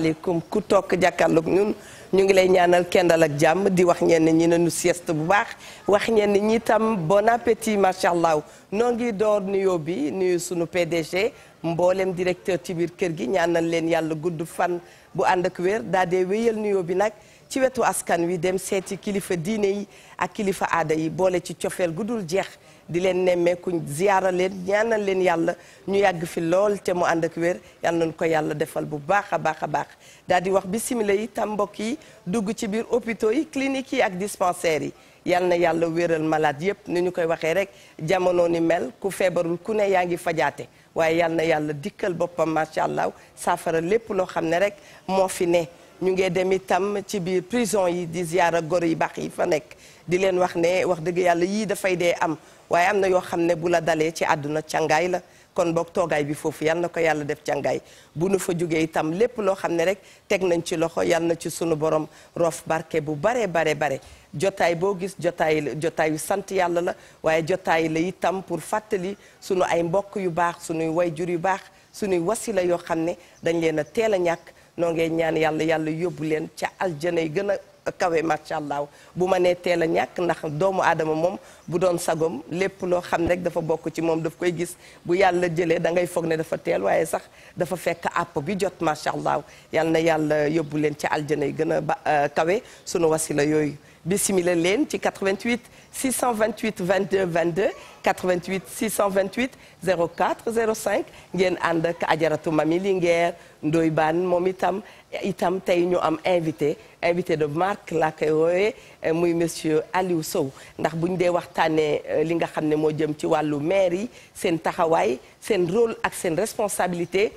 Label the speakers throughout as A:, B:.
A: asalaamaaleykum ku toog jàkkaarloog ñun ñu ngi lay ñaanal kendal ak jàmm di wax ñenn ñi nañu sieste bu baax wax ñenn ñi tam bon appétit macha allah noo ngi door nuyoo bi nuyu sunu PDG mboolem directeur ci biir kër gi ñaanal leen yàlla gudd fan bu ànd ak wér daa dee wéyal nuyoo bi nag ci wetu askan wi dem seeti kilifa diine yi ak kilifa aada yi boole ci cofeel gu dul jeex di leen nemmeeku ziyaara leen ñaanal leen yàlla ñu yàgg fi lool te mu ànd ak wér yal nañu ko yàlla defal bu baax a baax a baax daal di wax bisimila yi tam mbokk yi dugg ci biir hôpitaux yi cliniques yi ak dispensaires yi yal na yàlla wéral malade yépp ni ñu koy waxee rek jamono ni mel ku feebarul ku ne yaa ngi fajaate waaye yal na yàlla dikkal boppam macha allah saafara lépp loo xam ne rek moo fi ne ñu ngi dem itam ci biir prison yi di ziyaara gor yi baax yi fa nekk di leen wax ne wax dëgg yàlla yii dafay dee am waaye am na yoo xam ne bu la dalee ci àdduna càngaay la kon boog toogaay bi foofu yal na ko yàlla def càngaay bu nu fa jógee itam lépp loo xam ne rek teg nañ ci loxo yal na ci sunu borom rof barke bu bare bare jotaay boo gis jotaayu sant yàlla la waaye jotaay la itam pour fàttali sunu ay mbokk yu baax sunuy wayjur yu baax sunuy wasila yoo xam ne dañ leen a teel a ñàkk noo ngee ñaan yàlla yóbbu leen ca aljana yi gën a kawe macha allah bu ma nee teel a ñàkk ndax doomu aadama moom bu doon sagom lépp loo xam ne rek dafa bokk ci moom daf koy gis bu yàlla jëlee da ngay foog ne dafa teel waaye sax dafa fekk àpp bi jot macha allah yal na yàlla yóbbu leen ca aljana yi gën a kawe sunu wasila yooyu bisimila leen ci 88 628 22 22 88 628 04 05 ngeen ànd ak ajaratu Mami Linguère Ndoye Bane moom itam tey ñu am invité de marque laa koy woowe muy monsieur Aliou Sow ndax buñ dee waxtaanee li nga xam ne moo jëm ci wàllu maire yi seen taxawaay seen rôle ak seen responsabilité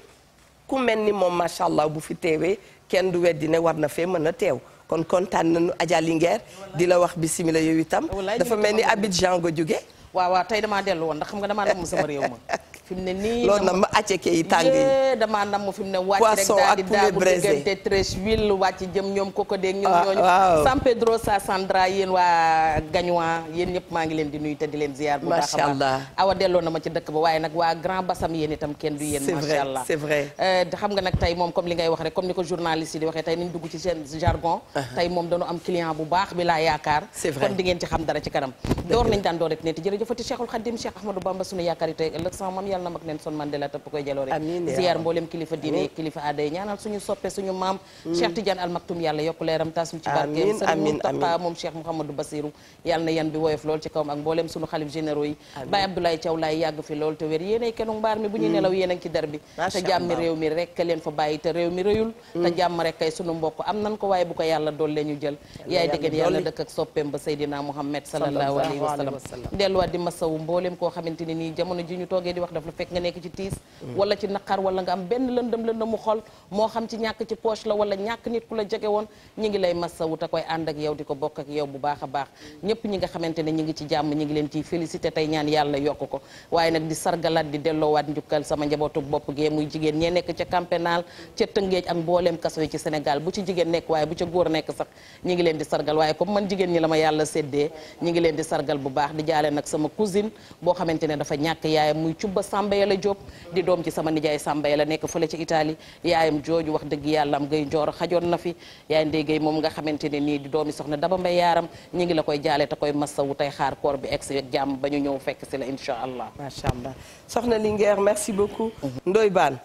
A: ku mel ni moom macha allah bu fi teewee kenn du weddi ne war na fee mën a teew kon kontaan nañu Adja Linguère di la wax bisimila yow itam dafa mel ni Abidjan nga jóge
B: waaw tey damaa dellu woon ndax xam nga damaa namm sama réew ma fi mu ne nii
A: loolu nag ma aceke yi tàng yi
B: damaa namm fi mu ne wàcc rek daal di daagu diggante Treichville wàcc jëm ñoom Cocodé ñoom ñooñu San Pedro Sandra yéen waa Gagnoa yéen ñëpp maa ngi leen di nuyu te di leen ziar bu baax a baax awa delloo na ma ci dëkk ba waaye nag waa Grand Bassam yéen itam kenn du yéen macha allah
A: c'est vrai
B: xam nga nag tey moom comme li ngay wax rek comme ni ko journaliste yi di waxee tey niñ dugg ci seen jargon tey moom dañu am client bu baax bi laa yaakaar kon di ngeen ci xam dara ci kanam door nañ daan door rek ne te jërëjëfati Cheikhul Khadim Cheikh Ahmadou Bamba sunu yaakaar yi tey ëllëg sama mam yàlla na mag neen son Mandela tëpp koy jaloore ziyaar mboolem kilifa diine kilifa aada yi ñaanal suñu soppe suñu maam Cheikh Tidiane Al Maktoum yàlla yokk leeram tas mu ci barkeem sëriñ Mountakha moom Cheikh Mouhamadou Bassirou yàlla na yan bi woyof lool ci kawam ak mboolem suñu xalif généraux yi Baye Abdoulaye Thiaw laay yàgg fi lool te wér yéenay kenu mbaar mi bu ñuy nelaw yéen a ngi ci der bi te jàmmi réew mi rek leen fa bàyyi te réew mi rëyul te jàmm rek kay sunu mbokk am nan ko waaye bu ko yàlla doole ñu jël yaay dëggeen yàlla dëkk ak soppeem ba Seydina Mouhamed sallallahu alayhi wa sallam delluwaat di masawu mboolem koo xamante ne nii jamono ji ñu toogee di wax daf la fekk nga nekk ci tiis wala ci naqar wala nga am benn lëndëm mu xol moo xam ci ñàkk ci poche la wala ñàkk nit ku la jege woon ñi ngi lay masawu te koy ànd ak yow di ko bokk ak yow bu baax a baax ñëpp ñi nga xamante ne ñi ngi ci jàmm ñi ngi leen ciy félicité tey ñaan yàlla yokk ko waaye nag di sargalaat di delloowaat njukkal sama njabootu bopp gee muy jigéen ñee nekk ca Camp Pénal ca Tëngéej ak mbooleem kaso yi ci Sénégal bu ci jigéen nekk waaye bu ca góor nekk sax ñi ngi leen di sargal waaye comme man jigéen ñi la ma yàlla séddee ñi ngi leen di sargal bu baax di jaale nag sama cousine boo xamante ne dafa ñàkk yaayam muy Cubba Samba Yàlla Jóob di doom ci sama nijaay Samba Yàlla nekk fële ci Italie yaayam jooju wax dëgg yàlla am gay njoor xajoon na fi yaay ndéygay moom nga xamante ne nii di doomi soxna Daba Mbay yaaram ñi ngi la koy jaale te koy masawu tey xaar koor bi egsi ak jàmm ba ñu ñëw fekk si la incha allah
A: macha allah soxna Linguère merci beaucoup Ndoye Bane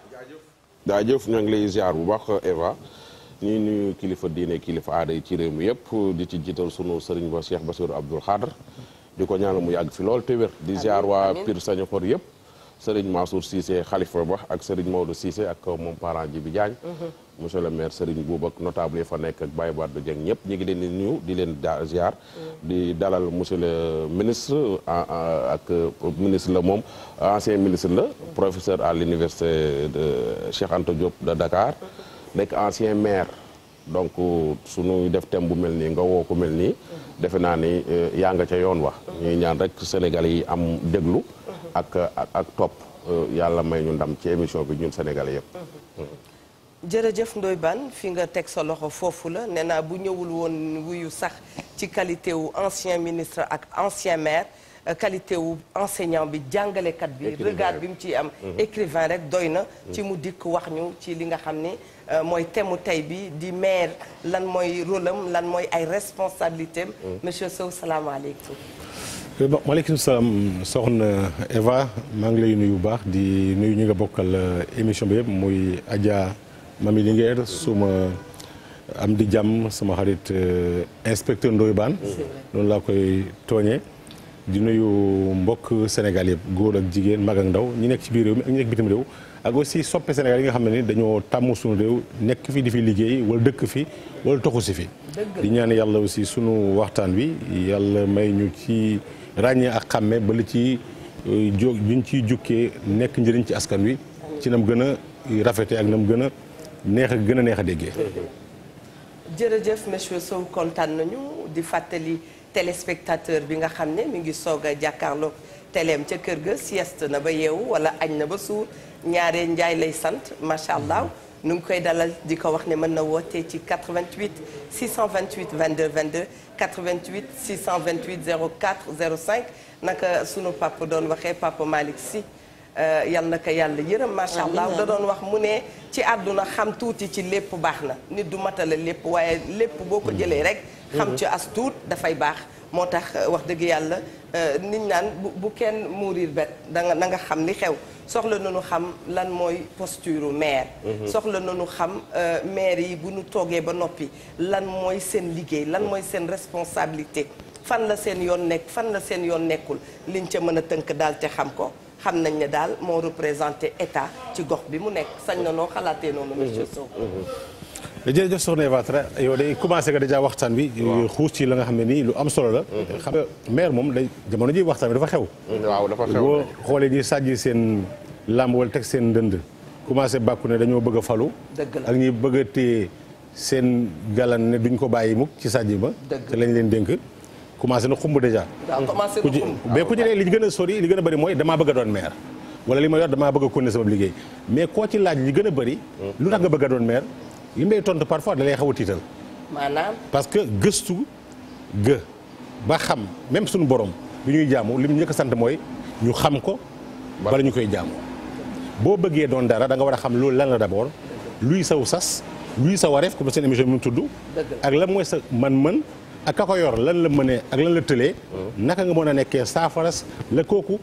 C: jaajëf ñoo ngi lay ziar bu baax Eva ñuy nuyu kilifa diine kilifa aada yi ci réew mi yëpp di ci jiital sunu sëriñ ba Cheikh Bassirou Abdoul Khadr di ko ñaanal mu yàgg fi lool te wér di ziar waa Pire Sañoxor yëpp sëriñ Mansour Cissé xalifa ba ak sëriñ Maodo Cissé ak moom parent Jibi Diagne monsieur le maire sëriñ Boub ak notable yi fa nekk ak Baye Wade Dieng ñëpp ñu ngi leen di nuyu di leen ziar di dalal monsieur le ministre ak ministre la moom ancien ministre la professeur à l'université de Cheikh Anta Diop de Dakar nekk ancien maire donc suñu def thème bu mel nii nga woo ko mel nii defe naa ni yaa nga ca yoon wax ñuy ñaan rek Sénégalais yi am déglu ak topp yàlla may ñu ndam ci émission bi ñun Sénégalais yëpp
A: jërëjëf Ndoye Bane fi nga teg sa loxo foofu la nee naa bu ñëwul woon wuyu sax ci qualité wu ancien ministre ak ancien maire qualité wu enseignant bi jàngalekat bi regard bi mu ciy am écrivain rek doy na ci mu dikk wax ñu ci li nga xam ni mooy thème tey bi di maire lan mooy rôle am lan mooy ay responsabilités am monsieur Sow salaamaaleykum.
D: bon maaleykum salaam soxna Eva maa ngi lay nuyu bu baax di nuyu ñi nga bokkal émission bi yëpp muy Adja Mami Linguère suma am di jàmm sama xarit inspecteur Ndoye Bane noonu laa koy tooñee di nuyu mbokk Sénégal yëpp góor ak jigéen mag ak ndaw ñi nekk ci biir réew mi ak ñi nekk bitim réew ak aussi soppe Sénégal yi nga xam ne ni dañoo tàmm suñu réew nekk fi di fi liggéey wala dëkk fi wala toxu si fi di ñaan yàlla aussi sunu waxtaan wi yàlla may ñu ci ràññee ak xàmme ba li ci liñ ciy jukkee nekk njëriñ ci askan wi ci nam gën a rafete ak nam gën a neex a déggee.
A: jërëjëf monsieur Sow kontaan nañu di fàttali téléspectateur bi nga xam ne mi ngi soog a jàkkaarloog téléem ca kër ga sieste na ba yeewu wala añ na ba suur ñaaree njaay lay sant macha allah nu ngi koy dalal di ko wax ne mën na wootee ci 88 628 22 22 88 628 04 05 naka sunu papa doon waxee papa Malick Sy yal na ko yàlla yërëm macha allah da doon wax mu ne ci àdduna xam tuuti ci lépp baax na nit du matala lépp waaye lépp boo ko jëlee rek xam ci as tuut dafay baax moo tax wax dëgg yàlla niñ naan bu kenn mourir bet na nga xam li xew soxla nañu xam lan mooy posture maire soxla nañu xam maire yi bu ñu toogee ba noppi lan mooy seen liggéey lan mooy seen responsabilité fan la seen yoon nekk fan la seen yoon nekkul liñ ca mën a tënk daal te xam ko xam nañ ne daal moo représenté état ci gox bi mu nekk sañ na noo xalaatee noonu monsieur Sow.
D: jërëjëf soxna Eva Tra yow day commencé nga déjà waxtaan bi xuus ci la nga xam ne nii lu am solo la xam nga maire moom day jamono ji waxtaan bi dafa xew
C: waaw dafa xew
D: boo xoolee ñi sàjji seen làmb wala teg seen ndënd commencé bàkku ne dañoo bëgg a falu ak ñi bëgg a téye seen galan ne duñ ko bàyyi mukk ci sàjji ba te lañ leen dénk commencé na xumb déjà mais ku ci ne li gën a sori li gën a bëri mooy damaa bëgg a doon maire wala li ma yor damaa bëgg a continuer sama liggéey mais koo ci laaj li gën a bëri lu tax nga bëgg a doon maire li may tontu parfois da lay xaw a tiital
A: maanaam
D: parce que gëstu ba xam même suñu borom bi ñuy jaamu li mu njëkk a sant mooy ñu xam ko bala ñu koy jaamu boo bëggee doon dara da nga war a xam loolu lan la d'abord luy saw sas luy sa wareef comme seen émission bi mu tudd ak lan mooy sa man-mën ak ka ko yor lan la mënee ak lan la tëlee naka nga mën a nekkee saafaras la kooku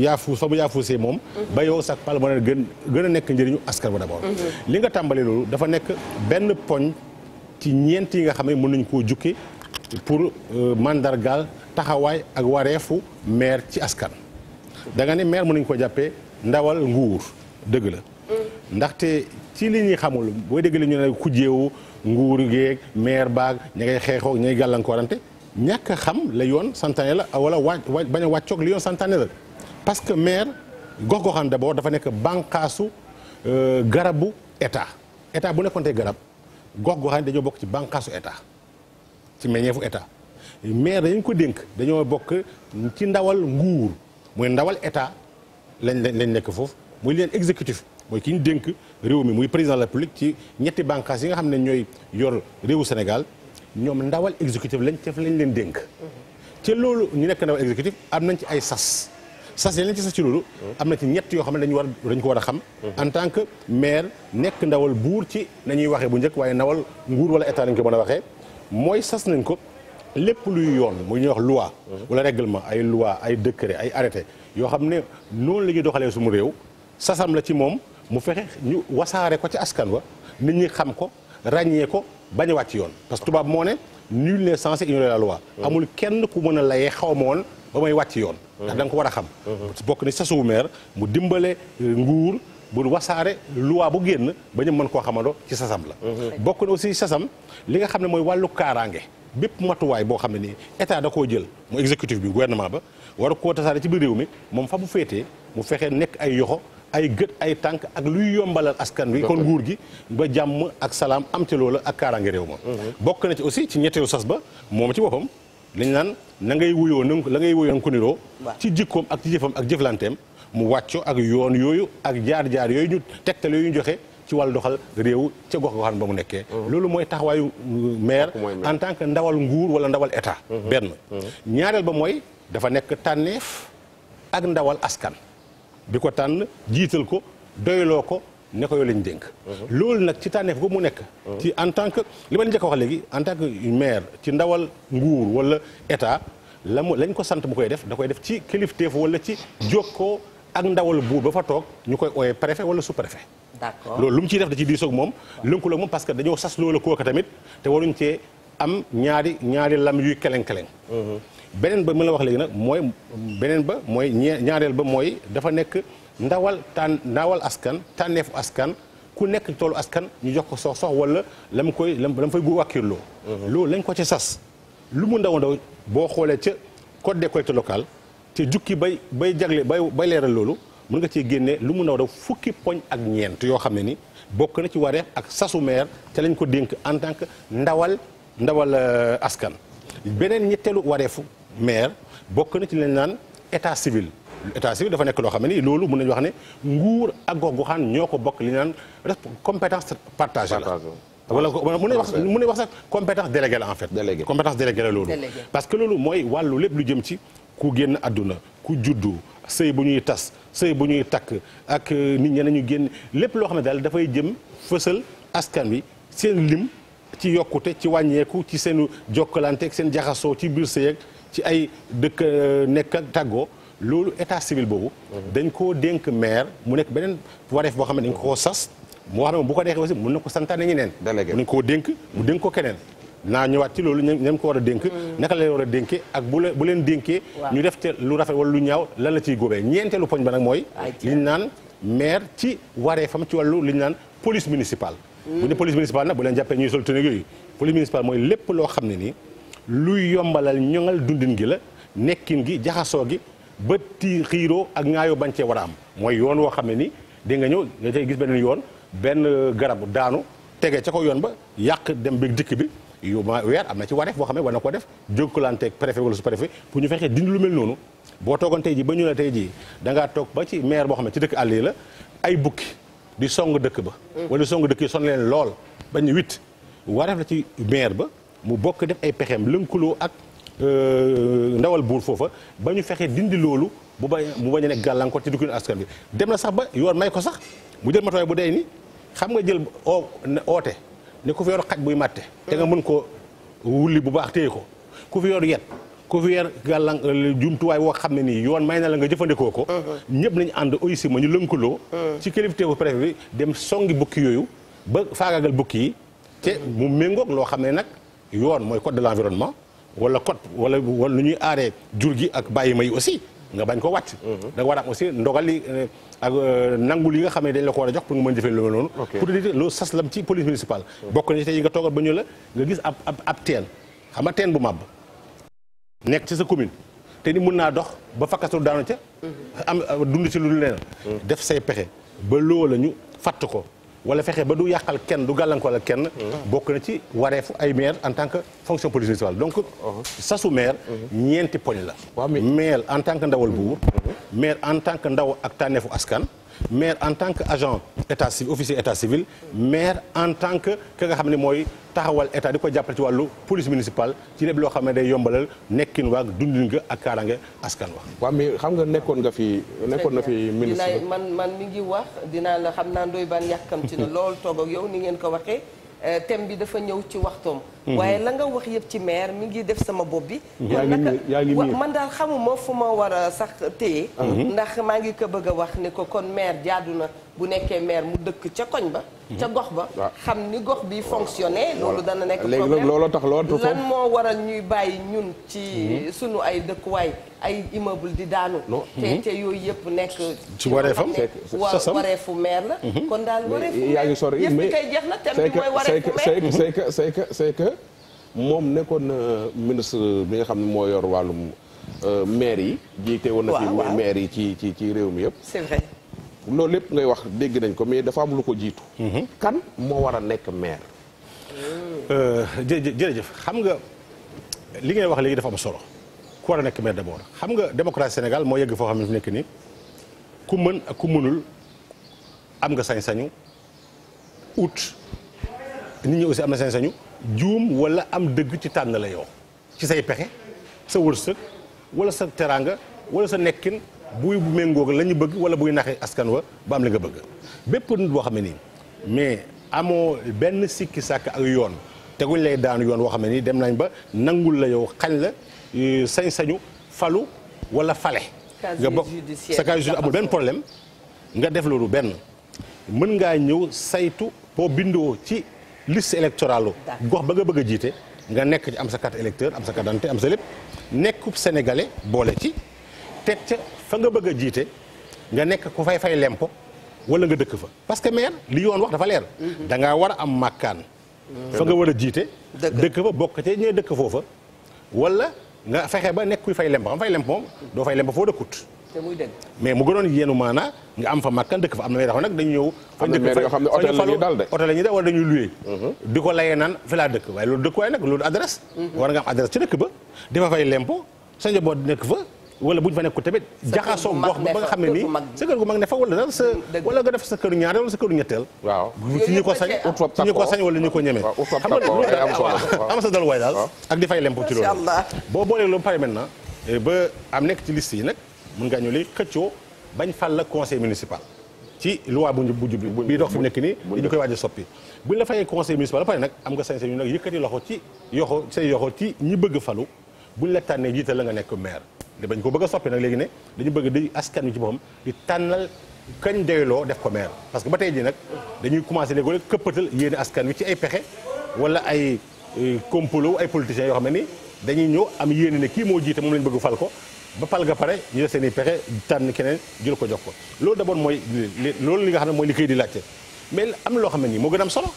D: yaafuus fa mu yaafuusee moom ba yow sax pal mën a gën a nekk njëriñu askan ba d'abord li nga tàmbalee loolu dafa nekk benn poñ ci ñeent yi nga xam ne mën nañu koo jukki pour mandargaal taxawaay ak wareefu maire ci askan da nga ne maire mën nañu ko jàppee ndawal nguur dëgg la ndaxte ci li ñuy xamul booy dégg li ñu ne kujjeewu nguur geeg maire baag ña ngay xeexoo ña ngay gàllankoorante ñàkk a xam la yoon santaane la wala bañ a wàccoog li yoon santaane la parce que maire gox-goxaan d'abord dafa nekk bànqaasu garabu état bu nekkoon tey garab gox-goxaan dañoo bokk ci bànqaasu état ci meññeefu état maire dañu ko dénk dañoo bokk ci ndawal nguur mooy ndawal état lañ nekk foofu muy leen exécutif mooy ki ñu dénk réew mi muy président de la République ci ñetti bànqaas yi nga xam ne ñooy yor réewu Sénégal ñoom ndawal exécutif lañ leen dénk ci loolu ñu nekk ndawal exécutif am nañ ci ay sas yi lañ ci sas ci loolu am na ci ñett yoo xam ne dañ ko war a xam en tant que maire nekk ndawal buur ci nañuy waxee bu njëkk waaye ndawal nguur wala état lañ ko mën a waxee mooy sas nañ ko lépp luy yoon muy ñuy wax loi wala règlement ay loi ay décret ay arrêté yoo xam ne noonu la ñuy doxalee sumu réew sasam la ci moom mu fexe ñu wasaare ko ci askan wa nit ñi xam ko ràññee ko bañ a wàcc yoon parce que tubaab moo ne nul n'est censé ignorer la loi amul kenn ku mën a layee xaw ma woon ba may wàcc yoon ndax da nga ko war a xam bokk ni sasuwu maire mu dimbale nguur bu wasaare loi bu génn ba ñu mën koo xamandoo ci sasam la bokk na aussi sasam li nga xam ne mooy wàllu kaaraange bépp matuwaay boo xam ne nii état da koo jël mu exécutif bi gouvernement ba war koo tasaare ci biir réew mi moom fa mu féetee mu fexe nekk ay yoxo ay gët ay tànk ak luy yombalal askan wi kon nguur gi ba jàmm ak salaam am ci loola ak kaaraange réew ma bokk na ci aussi ci ñetteelu sas ba moom ci boppam liñ naan la ngay wuyoo na ko niroo ci jikkoom ak ci jëfam ak jëflanteem mu wàcco ak yoon yooyu ak jaar-jaar yooyu ñu tegtal yooyu ñu joxe ci wàllu doxal réew ca gox goxaan ba mu nekkee loolu mooy taxawaayu maire en tant que ndawal nguur wala ndawal état benn ñaareel ba mooy dafa nekk tànneef ak ndawal askan di ko tànn jiital ko doyloo ko ne ko yow lañ dénk loolu nag ci tànneef ko mu nekk ci en tant que li ma njëkk a wax léegi en tant que maire ci ndawal nguur wala état lañ ko sant mu koy def da koy def ci kilifteef wala ci jokkoo ak ndawal buur ba fa toog ñu koy ooyee préfet wala sous préfet
A: d'accord
D: loolu lu mu ciy def da ci diisoog moom lënkaloo moom parce que dañoo sas loola kooka tamit te waruñ cee am ñaari lam yuy keleng-keleng beneen ba mën la wax léegi nag mooy beneen ba mooy ñaareel ba mooy dafa nekk ndawal askan tànneefu askan ku nekk toolu askan ñu jox ko sox wala la mu fay gu wàkkirloo loolu lañ ko ci sas lu mu ndaw boo xoolee ca code des collectivités locales te jukki bay jagle bay leeral loolu mën nga ciy génne lu mu ndaw fukki poñ ak ñeent yoo xam ne ni bokk na ci wareef ak sasu maire te lañ ko dénk en tant que ndawal askan beneen ñetteelu wareefu maire bokk na ci leen naan état civil dafa nekk loo xam ne ni loolu mën nañu wax ne nguur ak gox-goxaan ñoo ko bokk li ñu naan compétence partagée la wala mën nañu wax sax compétence déléguée la en fait compétence déléguée la loolu parce que loolu mooy wàllu lépp lu jëm ci ku génn àdduna ku juddu sëy bu ñuy tas sëy bu ñuy takk ak nit ñi nañu génn lépp loo xam ne daal dafay jëm fësal askan wi seen lim ci yokkute ci wàññeeku ci seen jokkalante ak seen jaxasoo ci biir sëy ak ci ay dëkk nekk ak tàggoo loolu état civil boobu dañ koo dénk maire mu nekk beneen wareef boo xam ne dañ ko sas moo xam ne bu ko deexee aussi mën na ko santaane ñeneen mën nañ koo dénk mu dénk ko keneen naa ñëwaat ci loolu ñam ko war a dénk naka la war a dénkee ak bu leen dénkee ñu def te lu rafet wala lu ñaaw lan la ciy góobee ñeenteelu poñ ba nag mooy liñ naan maire ci wareefam ci wàllu liñ naan police municipale bu ne police municipale nag bu leen jàppee ñuy sol tenue yooyu police municipale mooy lépp loo xam ne nii luy yombalal ñoŋal dundin gi la nekkin gi jaxasoo gi ba ti xiiroo ak ñaayoo bañ cee war a am mooy yoon woo xam ne ni di nga ñëw nga tey gis beneen yoon benn garab daanu tege ca ko yoon ba yàq dem bi dikk bi yu ma weer am na ci wareef boo xam ne war na ko def jokkalanteeg préfet wala sous-préfet pour ñu fexee dindi lu mel noonu boo toogoon tey ji ba ñu ne tey jii da ngaa toog ba ci maire boo xam ne ci dëkk àll yi la ay bukki di song dëkk ba wala song dëkk yi son leen lool bañ witt wareef la ci maire ba mu bokk def ay pexeem lënkaloo ak ndawal buur foofa ba ñu fexee dindi loolu mu bañ a nekk gàllankoor ci dukkin askan bi dem na sax ba yoon may ko sax mu jël matuwaay bu day ni xam nga jël oote ne ku fi yor xaj buy màtte te nga mën ko wulli bu baax téye ko ku fi yor yet ku fi yor jumtuwaay woo xam ne nii yoon may na la nga jëfandikoo ko ñëpp nañu ànd aussi ma ñu lënkaloo ci kilifteefu préfet bi dem songi bukki yooyu ba faagaagal bukki yi te mu méngoog loo xam ne nag yoon mooy code de l'environnement wala code wala lu ñuy aaree jur gi ak bàyyi ma yi aussi nga bañ ko wàcc da nga war a am aussi ndogal li ak nangul yi nga xam ne dañ la ko war a jox pour nga mën jëfee loolu noonu pour dire loolu sas lam ci police municipale bokk na ci tey yi nga toogal ba ñu la nga gis ab teen xam nga teen bu màbb nekk ci sa commune te ni mën naa dox ba fakkastu daanu ca am dund ci lu leen def say pexe ba loola ñu fatt ko wala fexe ba du yàqal kenn du gàllankoor ak kenn bokk na ci wareefu ay maire en tant que fonction police municipale donc sasu maire ñeenti poñ la maire en tant que ndawal buur maire en tant que ndaw ak tànneefu askan maire en tant que agent état civil officier état civil maire en tant que ka nga xam ne mooy taxawal état di ko jàppale ci wàllu police municipale ci lépp loo xam ne day yombalal nekkin waag dundin nga ak kaarange askan wa
C: waaw mais xam nga nekkoon na fi ministre
A: man mi ngi wax dinaa la xam naa Ndoye Bane yàkkamti na lool toog ak yow ni ngeen ko waxee thème bi dafa ñëw ci waxtoom waaye la nga wax yëpp ci maire mi ngi def sama bopp bi man daal xamuma fu ma war a sax téye ndax maa ngi ko bëgg a wax ni ko kon maire jaadu na bu nekkee maire mu dëkk ca koñ ba ca gox ba xam ni gox bi fonctionné loolu dana nekk problème
C: léegi nag looloo tax loolu
A: lan moo waral ñuy bàyyi ñun ci sunu ay dëkkuwaay ay immeuble di daanu te yooyu yëpp nekk
D: ci wareefam
A: wareefu maire la kon daal wareefu
C: yaa ngi sori
A: yëpp kay jeex na thème bi mooy wareefu maire
C: c'est que moom nekkoon na ministre bi nga xam ne moo yor wàllum maire yi jiite woon na fi maire yi ci réew mi yëpp
A: c'est vrai
C: loolu lépp ngay wax dégg nañ ko mais dafa am lu ko jiitu kan moo war a nekk maire
D: jërëjëf xam nga li ngay wax léegi dafa am solo ku war a nekk maire d'abord xam nga démocratie Sénégal moo yegg foo xam ne fi nekk nii ku mën ak ku mënul am nga sañ-sañu ut nit ñi aussi am na sañ-sañu juum wala am dëgg ci tànn la yow ci say pexe sa wërsëg wala sa teraanga wala sa nekkin buy méngóog la ñu bëgg wala buy naxee askan wa ba am li nga bëgg bépp nit boo xam ne nii mais amoo benn sikki sàkk ak yoon teguñ lay daanu yoon woo xam ne nii dem nañ ba nangul la yow xañ la sañ-sañu falu wala fale nga bokk sa casier judiciaire amul benn problème nga def loolu benn mën ngaa ñëw saytu boo bindoo ci liste électorale gox ba nga bëgg a jiite nga nekk ci am sa carte électeur am sa carte d'identité am sa lépp nekkub sénégalais boole ci teg ca fa nga bëgg a jiite nga nekk ku fay lempo wala nga dëkk fa parce que maire li yoon wax dafa leer da ngaa war a am màkkaan fa nga war a jiite dëkk fa bokk te ñee dëkk foofa wala nga fexe ba nekk kuy fay lempo xam fay lempo moom doo fay lempo foo dëkkut
A: te muy dëgg
D: mais mu gënoon yéenu maanaa nga am fa màkkaan dëkk fa am na may taxaw nag dañu ñëw fa dëkk
C: yoo xam ne hôtel la ñuy dal de
D: hôtel la ñuy dal wala dañuy loué di ko layee naan fi laa dëkk waaye loolu dëkkuwaay nag loolu adresse war nga am adresse ci dëkk ba di fa fay lempo sa njaboot nekk fa wala bu ñu fa nekk tamit jaxasoo gox ba nga xam ne nii sa kër gu mag ne fa wala sa wala nga def sa këru ñaareel wala sa këru ñetteel
C: waaw
D: ci ñi ko sañ wala ñu ko ñemee xam nga am sa dalwaay daal ak di fay lempo ci loolu boo boolee loolu pare maintenant ba am nekk ci liste yi nag mun ngaa ñëw léegi xëccoo bañ fal la conseil municipal ci loi bu jub bii dox fi mu nekk nii dañu koy waaj a soppi buñ la fayee conseil municipal ba pare nag am nga sañ-sañ yu nag yëkkati loxo ci say yoxo ci ñi bëgg falu buñ la tànnee jiital la nga nekk maire de bañ ko bëgg a soppi nag léegi ne dañu bëgg di askan wi ci boppam di tànnal kañ doyloo def ko maire parce que ba tey jii nag dañuy commencé léegi këppatal yéene askan wi ci ay pexe wala ay complot ay politiciens yoo xam ne ni dañuy ñëw am yéene ne kii moo jiite moom lañ bëgg fal ko ba pal ga pare ñu def seen i pexe tànn keneen jël ko jox ko loolu d'abord mooy loolu li nga xam ne mooy li këy di laajte mais am na loo xam ne nii moo gën a am solo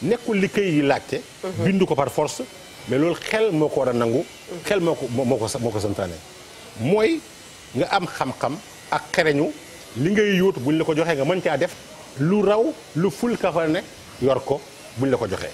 D: nekkul li këy yi laajte bindu ko par force mais loolu xel moo ko war a nangu xel moo ko santaane mooy nga am xam-xam ak xereñu li ngay yóotu buñ la ko joxee nga mën caa def lu raw lu ful ka fa ne yor ko buñ la ko joxee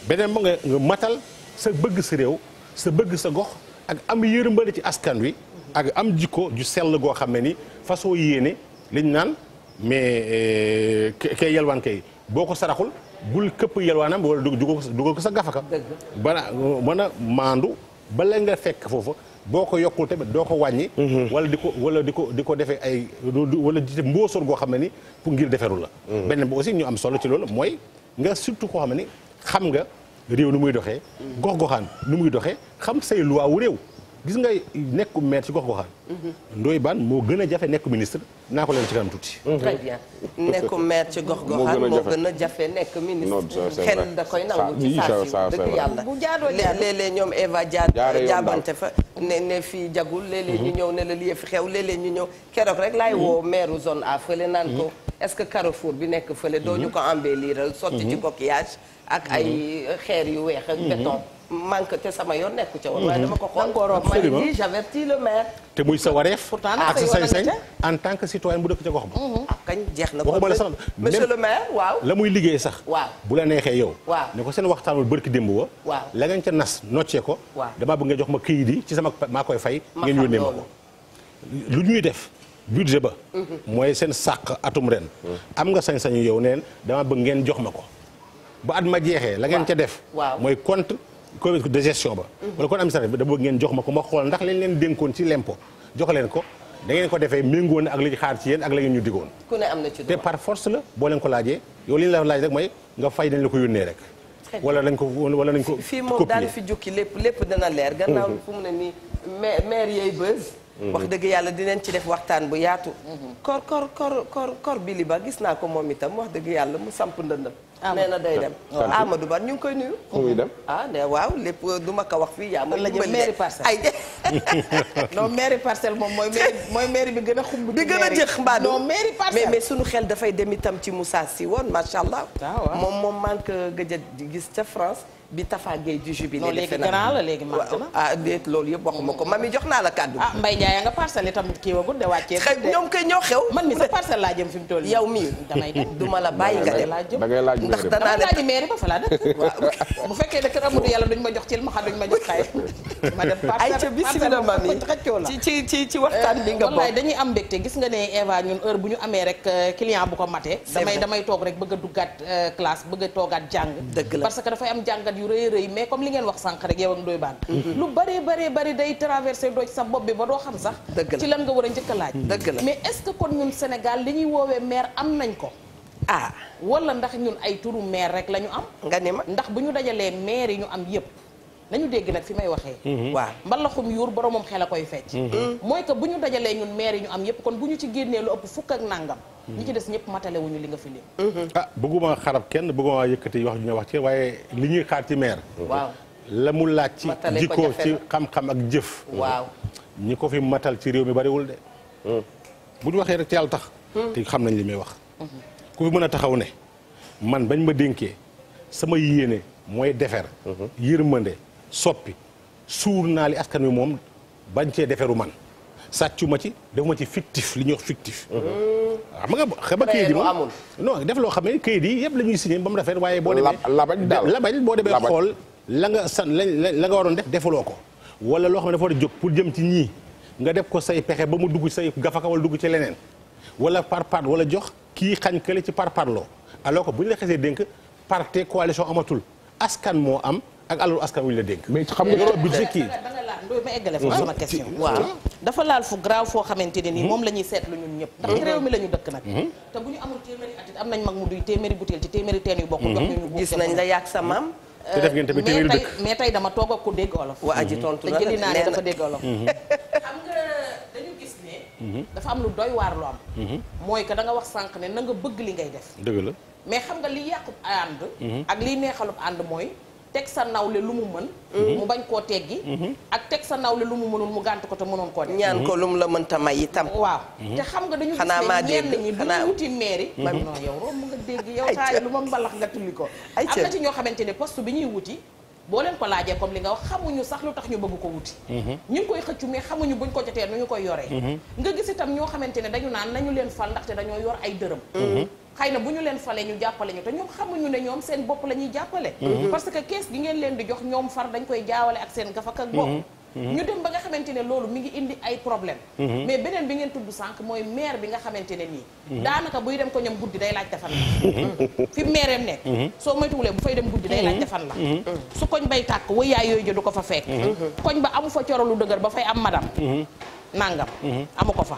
D: beneen ba nga matal sa bëgg sa réew sa bëgg sa gox ak am yërmande ci askan wi ak am jikko ju sell goo xam ne ni façon yéene liñ naan mais kay yelwaan kay boo ko saraxul bul këpp yelwaanam wala dugal ko sa gafaka bana mën a maandu bala nga fekk foofa boo ko yokkul tamit doo ko wàññi wala di ko defee ay wala di mbóosóor goo xam ne ni pour ngir deferu la beneen bi aussi ñu am solo ci loolu mooy nga surtout koo xam ne ni xam nga réew nu muy doxee gox-goxaan nu muy doxee xam say loi wu réew gis nga nekk maire ci gox-goxaan Ndoye Bane moo gën a jafe nekk ministre naa ko leen ci kanam tuuti
A: très bien nekk maire ci gox-goxaan moo gën a jafe nekk ministre xel da koy nangu ci saa si dëgg yàlla léeg-léeg ñoom Eva jaabante fa ne fii jagul léeg-léeg ñu ñëw ne la lii fi xew léeg-léeg ñu ñëw keroog rek laay woo maire zone A fële naan ko est-ce que Carrefour bi nekk fële doo ñu ko embelliral sotti ci coquillage ak ay xeer yu weex ak béton manque te sama yoon nekku ca woon waaye dama ko xool ma ne nii j'avertis le maire
D: te muy sa wareef ak sa sañ-sañ en tant que citoyen bu dëkk ca gox ba
A: ak kañ jeex na
D: waxuma la sax
A: monsieur le maire waaw
D: la muy liggéey sax
A: waaw
D: bu la neexee yow
A: waaw
D: ne ko seen waxtaanul bërki démb wa
A: waaw
D: la ngeen ca nas noccee ko
A: waaw
D: damaa bëgg nga jox ma këyit yi ci sama maa koy fay ngeen yónnee ma ko lu ñuy def budget ba mooy seen sàq atum ren am nga sañ-sañu yow neen dama bëgg ngeen jox ma ko ba at ma jeexee la ngeen ca def mooy compte comité de gestion ba wala kon administratif bi da bëgg ngeen jox ma ko ma xool ndax lañ leen dénkoon ci lempo jox leen ko da ngeen ko defee méngoo na ak li xaar ci yéen ak la ngeen ñu digoon
A: ku ne am na ci
D: te par force la boo leen ko laajee yow li ñu la laaj rek mooy nga fay dañ la ko yónnee rek wala nañ ko
A: fii moom daan fi jukki lépp dana leer gannaaw fu mu ne nii maire yeey buzz wax dëgg yàlla dinañ ci def waxtaan bu yaatu kor Billy Ba gis naa ko moom itam wax dëgg yàlla mu samp ndëndam nee na day dem Amadou Ba ñu ngi koy nuyu
C: muy dem
A: ne waaw lépp du ma ko wax fii yaa ma
B: la jëm mairie parcelle ay non mairie parcelle moom mooy mairie bi gën a xumb
A: bi gën a jëx mbaa
B: non mairie parcelle
A: mais sunu xel dafay dem itam ci Moussa Sy woon macha allah moom man ko gëj a gis ca France bi Tafa Gueye du jubilé
B: léegi grand la léegi mag na
A: déet loolu yëpp waxuma ko mami jox naa la kàddu
B: Mbaye Ndiaye nga parcelle itam kii wagul de wàccee
A: ñoom koy ñoo xew
B: man mi sa parcelle laa jëm fi mu toll
A: yow mii
B: damay dem
A: duma la bàyyi nga dem
C: da ngay laaj
A: ndax danaa
B: laaj mairie ba fa laa dëkk bu fekkee ne kër Amadou yàlla duñ ma jox ci ma xam duñ ma jox xay ma def parcelle
A: ay ca bismillah mami
B: xëccoo la
A: ci waxtaan bi nga
B: wallaay dañuy am mbégte gis nga ne Eva ñun heure bu ñu amee rek client bu ko matee damay toog rek bëgg a duggaat classe bëgg a toogaat jàng parce que dafay am jàngat yu yu rëy rëy mais comme li ngeen wax sànq rek yow ak Ndoye Bane lu bari day traversé doo ci sa bopp bi ba doo xam sax ci lan nga war a njëkk a laaj
A: dëgg la
B: mais est-ce que kon ñun Sénégal li ñuy woowee maire am nañ ko wala ndax ñun ay turu maire rek la ñu am
A: nga ni ma
B: ndax bu ñu dajalee maire yi ñu am yépp nañu dégg nag fi may waxee waaw mbalaxum yuur boromam xel a koy fecc mooy que bu ñu dajalee ñun maire yi ñu am yépp kon bu ñu ci génnee lu ëpp fukk ak nàngam ñi ci des ñëpp matale wuñu li nga fi lim
D: bëgguma xarab kenn bëgguma yëkkati wax ñu wax ci waaye li ñuy xaar ci maire
B: waaw
D: la mu laaj ci jikko ci xam-xam ak jëf
B: waaw
D: ñi ko fi matal ci réew mi bariwul de bu ñu waxee rek ci yàlla tax te xam nañ li may wax ku fi mën a taxaw ne man bañ ma dénkee sama yéene mooy defer yërmande soppi suur naa li askan wi moom bañ cee deferu man sàccu ma ci def ma ci fictif li ñuy wax fictif xam nga kayit yi moom non def loo xam ne kayit yi yëpp la ñuy signé ba mu rafet waaye boo demee labañ boo demee xool la nga san la nga waroon def defuloo ko wala loo xam ne dafa war a jóg pour jëm ci ñii nga def ko say pexe ba mu dugg say gafaka wala dugg ci leneen wala par wala jox kii xañ kële ci parparloo alors que bu ñu la xesee dénk parti coalition amatul askan moo am ak alalu askan wu ñu la dénk. mais xam nga loolu budget kii
B: da nga laal Ndoye ma eggale fa sama question. waaw dafa laal fu grave foo xamante ne nii moom la ñuy seetlu ñun ñëpp. ndax ci réew mi la ñu dëkk nag. te bu ñu amul téeméeri at am nañ mag mu duy téeméeri butéel ci téeméeri teen yu bokk. jox ñu
A: gis nañ la yàgg sa maam.
D: te def ngeen tamit téeméeri dëkk
B: mais tey dama toog ak ku dégg olof.
A: waa aji tontu
B: te jëli naa ne dafa dégg olof. xam nga dañu gis ne. dafa am lu doy waar lu am. mooy que da nga wax sànq ne na nga bëgg li ngay def.
D: dëgg la
B: mais xam nga li yàqub ànd. ak liy neexalub ànd mooy. teg sa nawle lu mu mën mu bañ koo teggi ak teg sa nawle lu mu mënul mu gànt ko te mënoon koo def
A: ñaan ko lu mu la mënta may itam
B: waaw te xam nga dañu gis ne ñenn ñi du wuti mairie man non yow romb nga dégg yow taay lu ma mbalax nga tulli ko am na ci ñoo xamante ne poste bi ñuy wuti boo leen ko laajee comme li nga wax xamuñu sax lu tax ñu bëgg ko wuti ñu ngi koy xëccu mais xamuñu buñ ko jotee nu ñu koy yoree nga gis itam ñoo xamante ne dañu naan nañu leen fal ndaxte dañoo yor ay dërëm xëy na bu ñu leen falee ñu jàppale ñu te ñoom xamuñu ne ñoom seen bopp la ñuy jàppale parce que kees gi ngeen leen di jox ñoom far dañ koy jaawale ak seen gafak ak bopp ñu dem ba nga xamante ne loolu mi ngi indi ay problème mais beneen bi ngeen tudd sànq mooy maire bi nga xamante ne nii daanaka buy dem ko ñoom guddi day laaj fan la fi maireem nekk soo moytuwulee bu fay dem guddi day laaj fan la su koñ bay tàkk wëyaay yooyu du ko fa fekk koñ ba amu fa corolu dëgër ba fay am madame nangam amu ko fa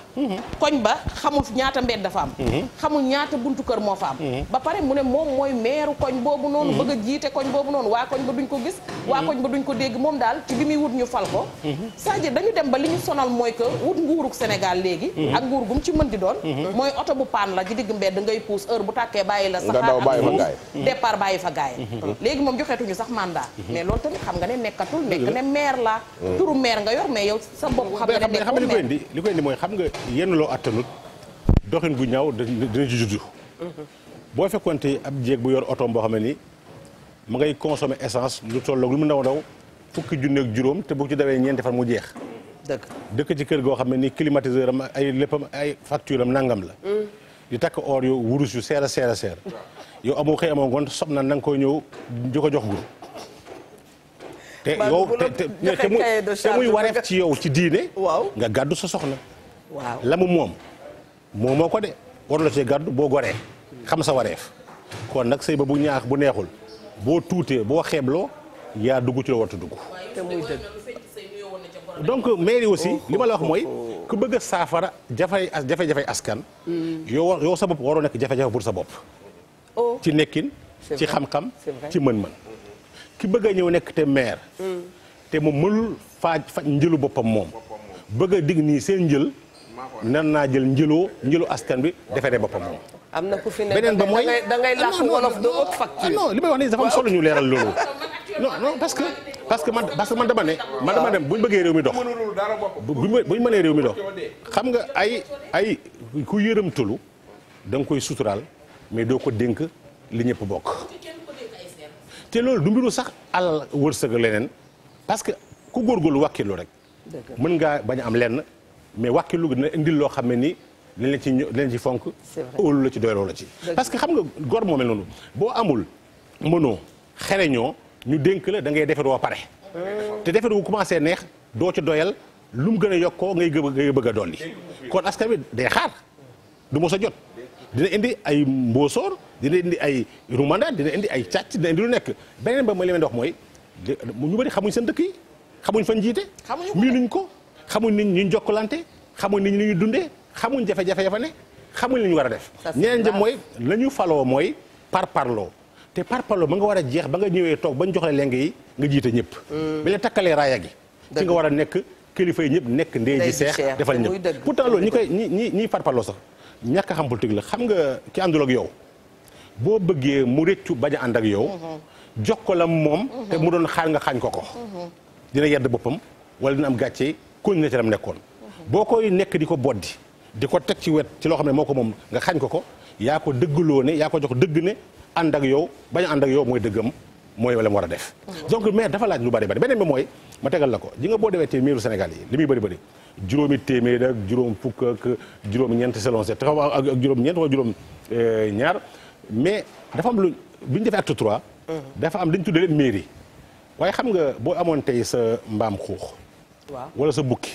B: koñ ba xamul ñaata mbedd dafa am xamul ñaata buntu kër moo fa am ba pare mu ne moom mooy meeru koñ boobu noonu bëgg a jiite koñ boobu noonu waa koñ ba duñ ko gis waa koñ ba duñ ko dégg moom daal ci bi muy wut ñu fal ko c'est-à-dire dañu dem ba li ñu sonal mooy que wut nguuruk Sénégal léegi ak nguur gum ci mën di doon mooy oto bu paan la ci digg mbedd ngay puus heure bu tàkkee bàyyi la saxaar ak départ bàyyi fa gaay léegi moom joxeetuñu sax mandat mais loolu tamit xam nga ne nekkatul nekk ne maire la turu maire nga yor mais yow sa bopp xam nga ne
D: li koy indi mooy xam nga yenn loo attanut doxin gu ñaaw dina ci juddu boo fekkoonte ab jéeg bu yor otoom boo xam ne ni mu ngay consommer essence lu tolloog lu mu ndaw ndaw fukki junne ak juróom te bu ci dawee ñeenti fan mu jeex dëkk ci kër goo xam ne ni climatiseur am ay léppam ay facture am nangam la di takk or yu wurus yu seer a seer a seer yow amoo xëy amoo ngoon sob na nga koy ñëw di ko jox gur te yow te muy wareef ci yow ci diine nga gàddu sa soxna la mu moom moo ko de war la cee gàddu boo goree xam sa wareef kon nag sëy ba bu ñaax bu neexul boo tuutee boo xeebloo yaa dugg ci la warta dugg donc mairie aussi li ma la wax mooy ku bëgg a saafara jafe-jafe askan yow sa bopp waroo nekk jafe-jafe pour sa bopp ci nekkin ci xam-xam ci mën-mën ki bëgg a ñëw nekk te maire te moom mënul faj njëlu boppam moom bëgg a dig nii seen njël nan naa jël njëlu askan bi defaree boppam moom
A: am na ku fi ne
D: beneen ba mooy
A: da ngay làkk wolof de haute facture
D: non li may wax nii dafa am solo ñu leeral loolu non parce que man dama dem bu ñu bëggee réew mi dox bu ñu mënee réew mi dox xam nga ay ku yërëm tulu da nga koy suturaal mais doo ko dénk li ñëpp bokk te loolu du mbiru sax alal wërsëg leneen parce que ku góorgóorlu wàkkilu rek mën ngaa bañ a am lenn mais wàkkilu dina indil loo xam ne ni leen ci fonk óolu la ci doyloo la ci parce que xam nga góor moo mel noonu boo amul mënoo xereñoo ñu dénk la da ngay defer woo pare te defer wu commencé neex doo ci doyal lu mu gën a yokkoo ngay bëgg a dolli kon askan wi day xaar du mos a jot dina indi ay mboosoor dina indi ay rumanda dina indi ay càcc dina indi lu nekk beneen ba ma li leen di wax mooy ñu bëri xamuñ seen dëkk yi xamuñ fan jiite miinuñ ko xamuñ nit ñu jokkalante xamuñ nit ñi ñuy dundee xamuñ jafe-jafe ya fa ne xamuñ li ñu war a def ñeneen jëm mooy la ñu faloo mooy parparloo te parparloo ba nga war a jeex ba nga ñëwee toog ba ñu jox la leng yi nga jiite ñëpp bi la takkalee raaya gi ci nga war a nekk kilifa yi ñëpp nekk ndey ji seex defal ñëpp pourtant loolu ñi koy ñi parparloo sax ñàkk a xam politique la xam nga ki àndul ak yow boo bëggee mu rëccu bañ a ànd ak yow jox ko la moom te mu doon xaar nga xaañ ko dina yedd boppam wala dina am gàcce continuer ci lam nekkoon boo koy nekk di ko boddi di ko teg ci wet ci loo xam ne moo ko moom nga xañ ko yaa ko dëggloo ne yaa ko jox dëgg ne ànd ak yow bañ a ànd ak yow mooy dëggam mooy wala mu war a def donc mais dafa laaj lu bari bari beneen bi mooy ma tegal la ko ji nga boo demee téeméeru Sénégal yi li muy bëri bëri juróomi téeméer ak juróom fukk ak juróom ñeent selon set xaw ak juróom ñeent wala juróom ñaar mais dafa am lu bi ñu defee acte 3 dafa am li ñu tuddee leen mairie waaye xam nga boo amoon tey sa mbaam xuux wala sa bukki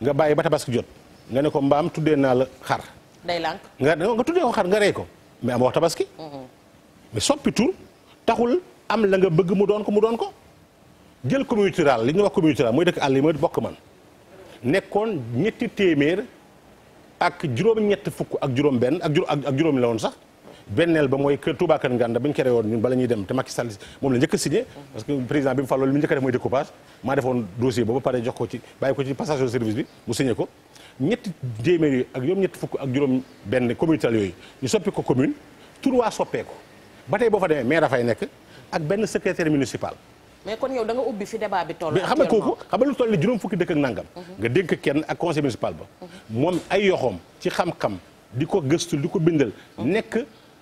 D: nga bàyyi ba tabaski jot nga ne ko mbaam tuddee naa la xar
B: day lànk
D: nga tuddee ko xar nga rey ko mais am wax tabaski mais soppi tur taxul am la nga bëgg mu doon ko jël communauté rurale li ñuy wax communauté rurale mooy dëkk àll yi mooy bokk man nekkoon ñetti téeméer ak juróom-ñett fukk ak juróom benn ak juróomi la woon sax benneel ba mooy kër Touba Kër Nganda ba ñu créé woon ñun bala ñuy dem te Macky Sall moom la njëkk a signé parce que président bi mu fàlloo li mu njëkk a def mooy découpage maa defoon dossier boobu pare jox ko ci bàyyi ko ci passation de service bi mu signé ko ñetti téeméer yi ak juróom-ñett fukk ak juróom benn communauté yooyu ñu soppi ko commune tur waa soppeeku ba tey boo fa demee maire dafay nekk ak benn secrétaire municipal
B: mais kon yow da nga ubbi fi débat bi toll
D: xam nga kooku xam nga lu toll ni juróom fukki dëkk ak nangam nga dénk kenn ak conseil municipal ba moom ay yoxoom ci xam-xam di ko gëstul di ko bindal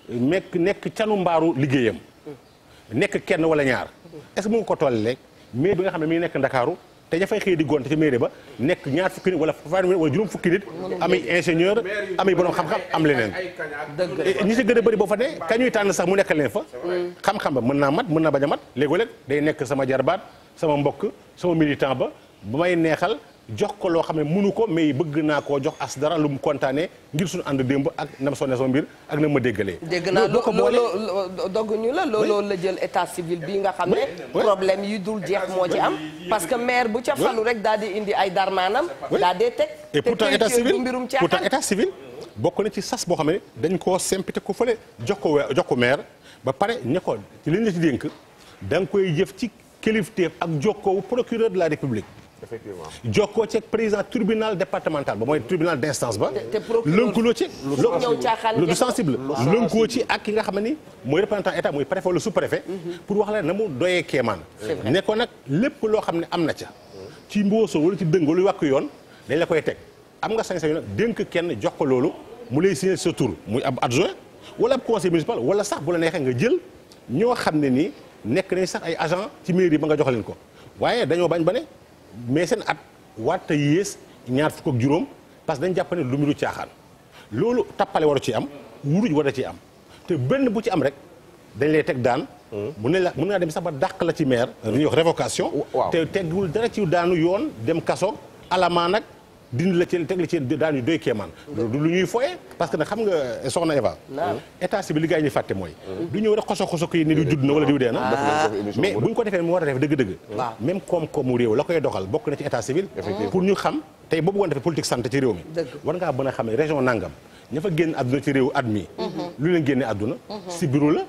D: nekk canu mbaaru liggéeyam nekk kenn wala ñaar est-ce que mu ngi ko toll léegi mais bi nga xam ne mi ngi nekk Ndakaaru te ña fay xëy di gonte ci mairie ba nekk ñaar fukki nit wala fanweer wala juróom fukki nit ami ingénieur ami borom xam-xam am leneen ñi si gën a bëri boo fa ne kañuy tànn sax mu nekk leen fa xam-xam ba mën naa mat mën naa bañ a mat léegoo-léeg day nekk sama jarbaat sama mbokk sama militant ba may neexal jox ko loo xam ne mënu ko mais bëgg naa koo jox as dara lu mu kontaanee ngir suñu ànd démb ak na ma sonné sama mbir ak na ma déggalee.
A: dégg naa loolu dogguñu la loolu la jël état civil bii nga xam ne problème yi dul jeex moo ci am parce que maire bu ca falu rek daal di indi ay darmaanam daal dee teg
D: et pourtant état civil bokk na ci sas boo xam ne dañ koo sempite ko fële jox ko maire ba pare ne ko ci liñ la ci dénk da nga koy jëf ci kilifteef ak jokkoo procureur de la république effectivement jokkoo ci président tribunal départemental ba mooy tribunal d'instance ba lënkaloo ci lu sensible lënkoo ci ak ki nga xam ne ni mooy représentant état mooy préfet wala sous-préfet pour wax la na mu doyee kéemaan ne ko nag lépp loo xam ne am na ca ci mbooso wala ci dëng wala wàkk yoon dañ la koy teg am nga sañ-sañ nag dénk kenn jox ko loolu mu lay signer sa tur muy ab adjoint wala ab conseil municipal wala sax bu la neexee nga jël ñoo xam ne nii nekk nañ sax ay agent ci mairie ba nga jox leen ko waaye dañoo bañ ba ne mais seen at warta yées ñaar fukk ak juróom parce que dañ jàpp ne lu mu du caaxaan loolu tappale waru ci am wuruj war a ci am te benn bu ci am rek dañ lay teg daan mu ne la mën naa dem sax ba dàq la ci maire li ñuy wax révocation te teggul dara ci daanu yoon dem kaso alamaa nag dindi la ci teg la ci daan yu doy kéemaan du lu ñuy foye parce que nag xam nga soxna Eva état civil li gars yi ñuy fàtte mooy du ñëw rek xoso ko yi ni du judd na wala diw dee na mais bu ñu ko defee mu war a def dëgg-dëgg même koom-koomu réew la koy doxal bokk na ci état civil pour ñu xam tey boobu woon defee politique santé ci réew mi war ngaa mën a xam ne région nangam ña fa génn àdduna ci réew at mi lu leen génne àdduna sibiru la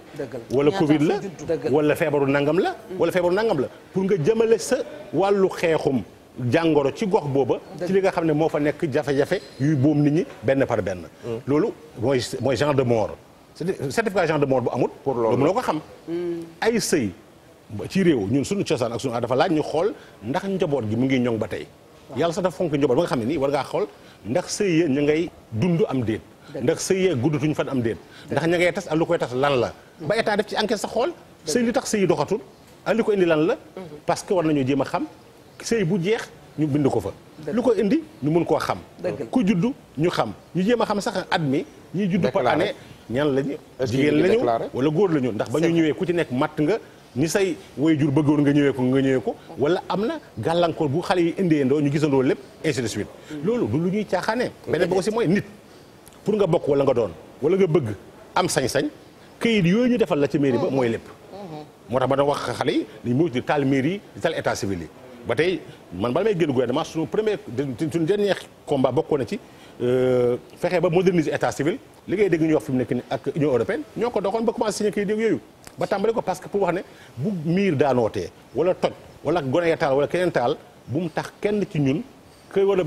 D: wala covid la wala feebaru nangam la wala feebaru nangam la pour nga jëmale sa wàllu xeexum jàngoro ci gox booba ci li nga xam ne moo fa nekk jafe-jafe yuy boom nit ñi benn par benn loolu mooy genre de mort certificat genre de mort bu amut loolu mënoo ko xam ay sëy ci réew ñun suñu cosaan ak suñu dafa laaj ñu xool ndax njaboot gi mu ngi ñoŋ ba tey yàlla sax dafa fonk njaboot ba nga xam ne nii war ngaa xool ndax sëy ya ñu ngay dund am déet ndax sëy ya guddatuñu fan am déet ndax ña ngay tas ak lu koy tas lan la ba état def ci enquête sa xool sëy li tax sëy yi doxatul ak li ko indi lan la parce que war nañoo jéem a xam sëy bu jeex ñu bind ko fa lu ko indi ñu mën koo xam ku juddu ñu xam ñu jéem a xam sax at mi ñiy juddu par année ñan lañu jigéen lañu wala góor lañu ndax ba ñu ñëwee ku ci nekk matt nga ni say waajur bëggoon nga ñëwee ko wala am na gàllankoor bu xale yi indee ñu gisandoo lépp ainsi de suite loolu du lu ñuy caaxaanee beneen ba aussi mooy nit pour nga bokk wala nga doon wala nga bëgg am sañ-sañ këyit yooyu ñu defal la ci mairie ba mooy lépp. moo tax ma doon wax xale yi dañu mujj di taal mairie yi di taal état civil yi ba tey man bala may génn gouvernement suñu dernier combat bokkoon na ci fexe ba moderniser état civil li ngay dégg ñu wax fi mu nekk ni ak Union européenne ñoo ko doxoon ba commencé signé këyit yooyu ba tàmbale ko parce que pour wax ne bu miir daanootee wala toj wala gone ya taal wala keneen taal bu mu tax kenn ci ñun këy war a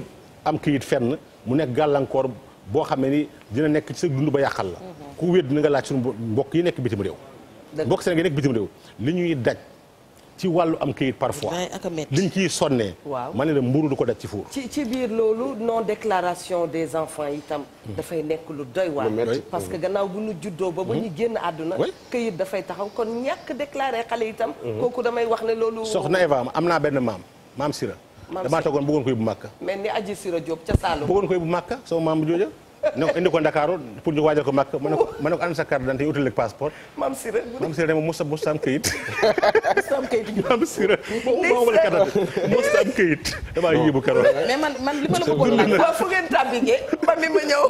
D: am këyit fenn mu nekk gàllankoor boo xam ne ni dina nekk ci sa dund ba yàqal la ku wéet dina nga laaj suñu mbokk yi nekk bitim réew mbokk Sénégal yi nekk bitim réew li ñuy daj ci wàllu am këyit parfois liñ ciy sonnee ma ne la mburu du ko daj ci fuur
A: ci biir loolu non déclaration des enfants itam dafay nekk lu doy waar parce que gannaaw bu ñu juddoo ba ñu génn àdduna këyit dafay taxaw kon ñàkk déclaré xale itam kooku damay wax ne loolu
D: soxna Eva am naa benn maam Sira damaa toogoon bëggoon koy bu Màkka
A: mel ni Aji Sira Diop ca Saalum
D: bëggoon koy bu Màkka sama maam bu jooja ne ko indi ko Ndakaaru pour ñu waajal ko Màkka ma ne ko ànd sa carte d'identité utal ak passeport
A: maam Sira
D: ne ma mos am këyit maam Sira moo wala carte d'identité mos am këyit damaa yóbbu keroog
B: mais man li ma la bëggoon laaj
A: waaw fu ngeen tàbbigee ba mi ma ñëw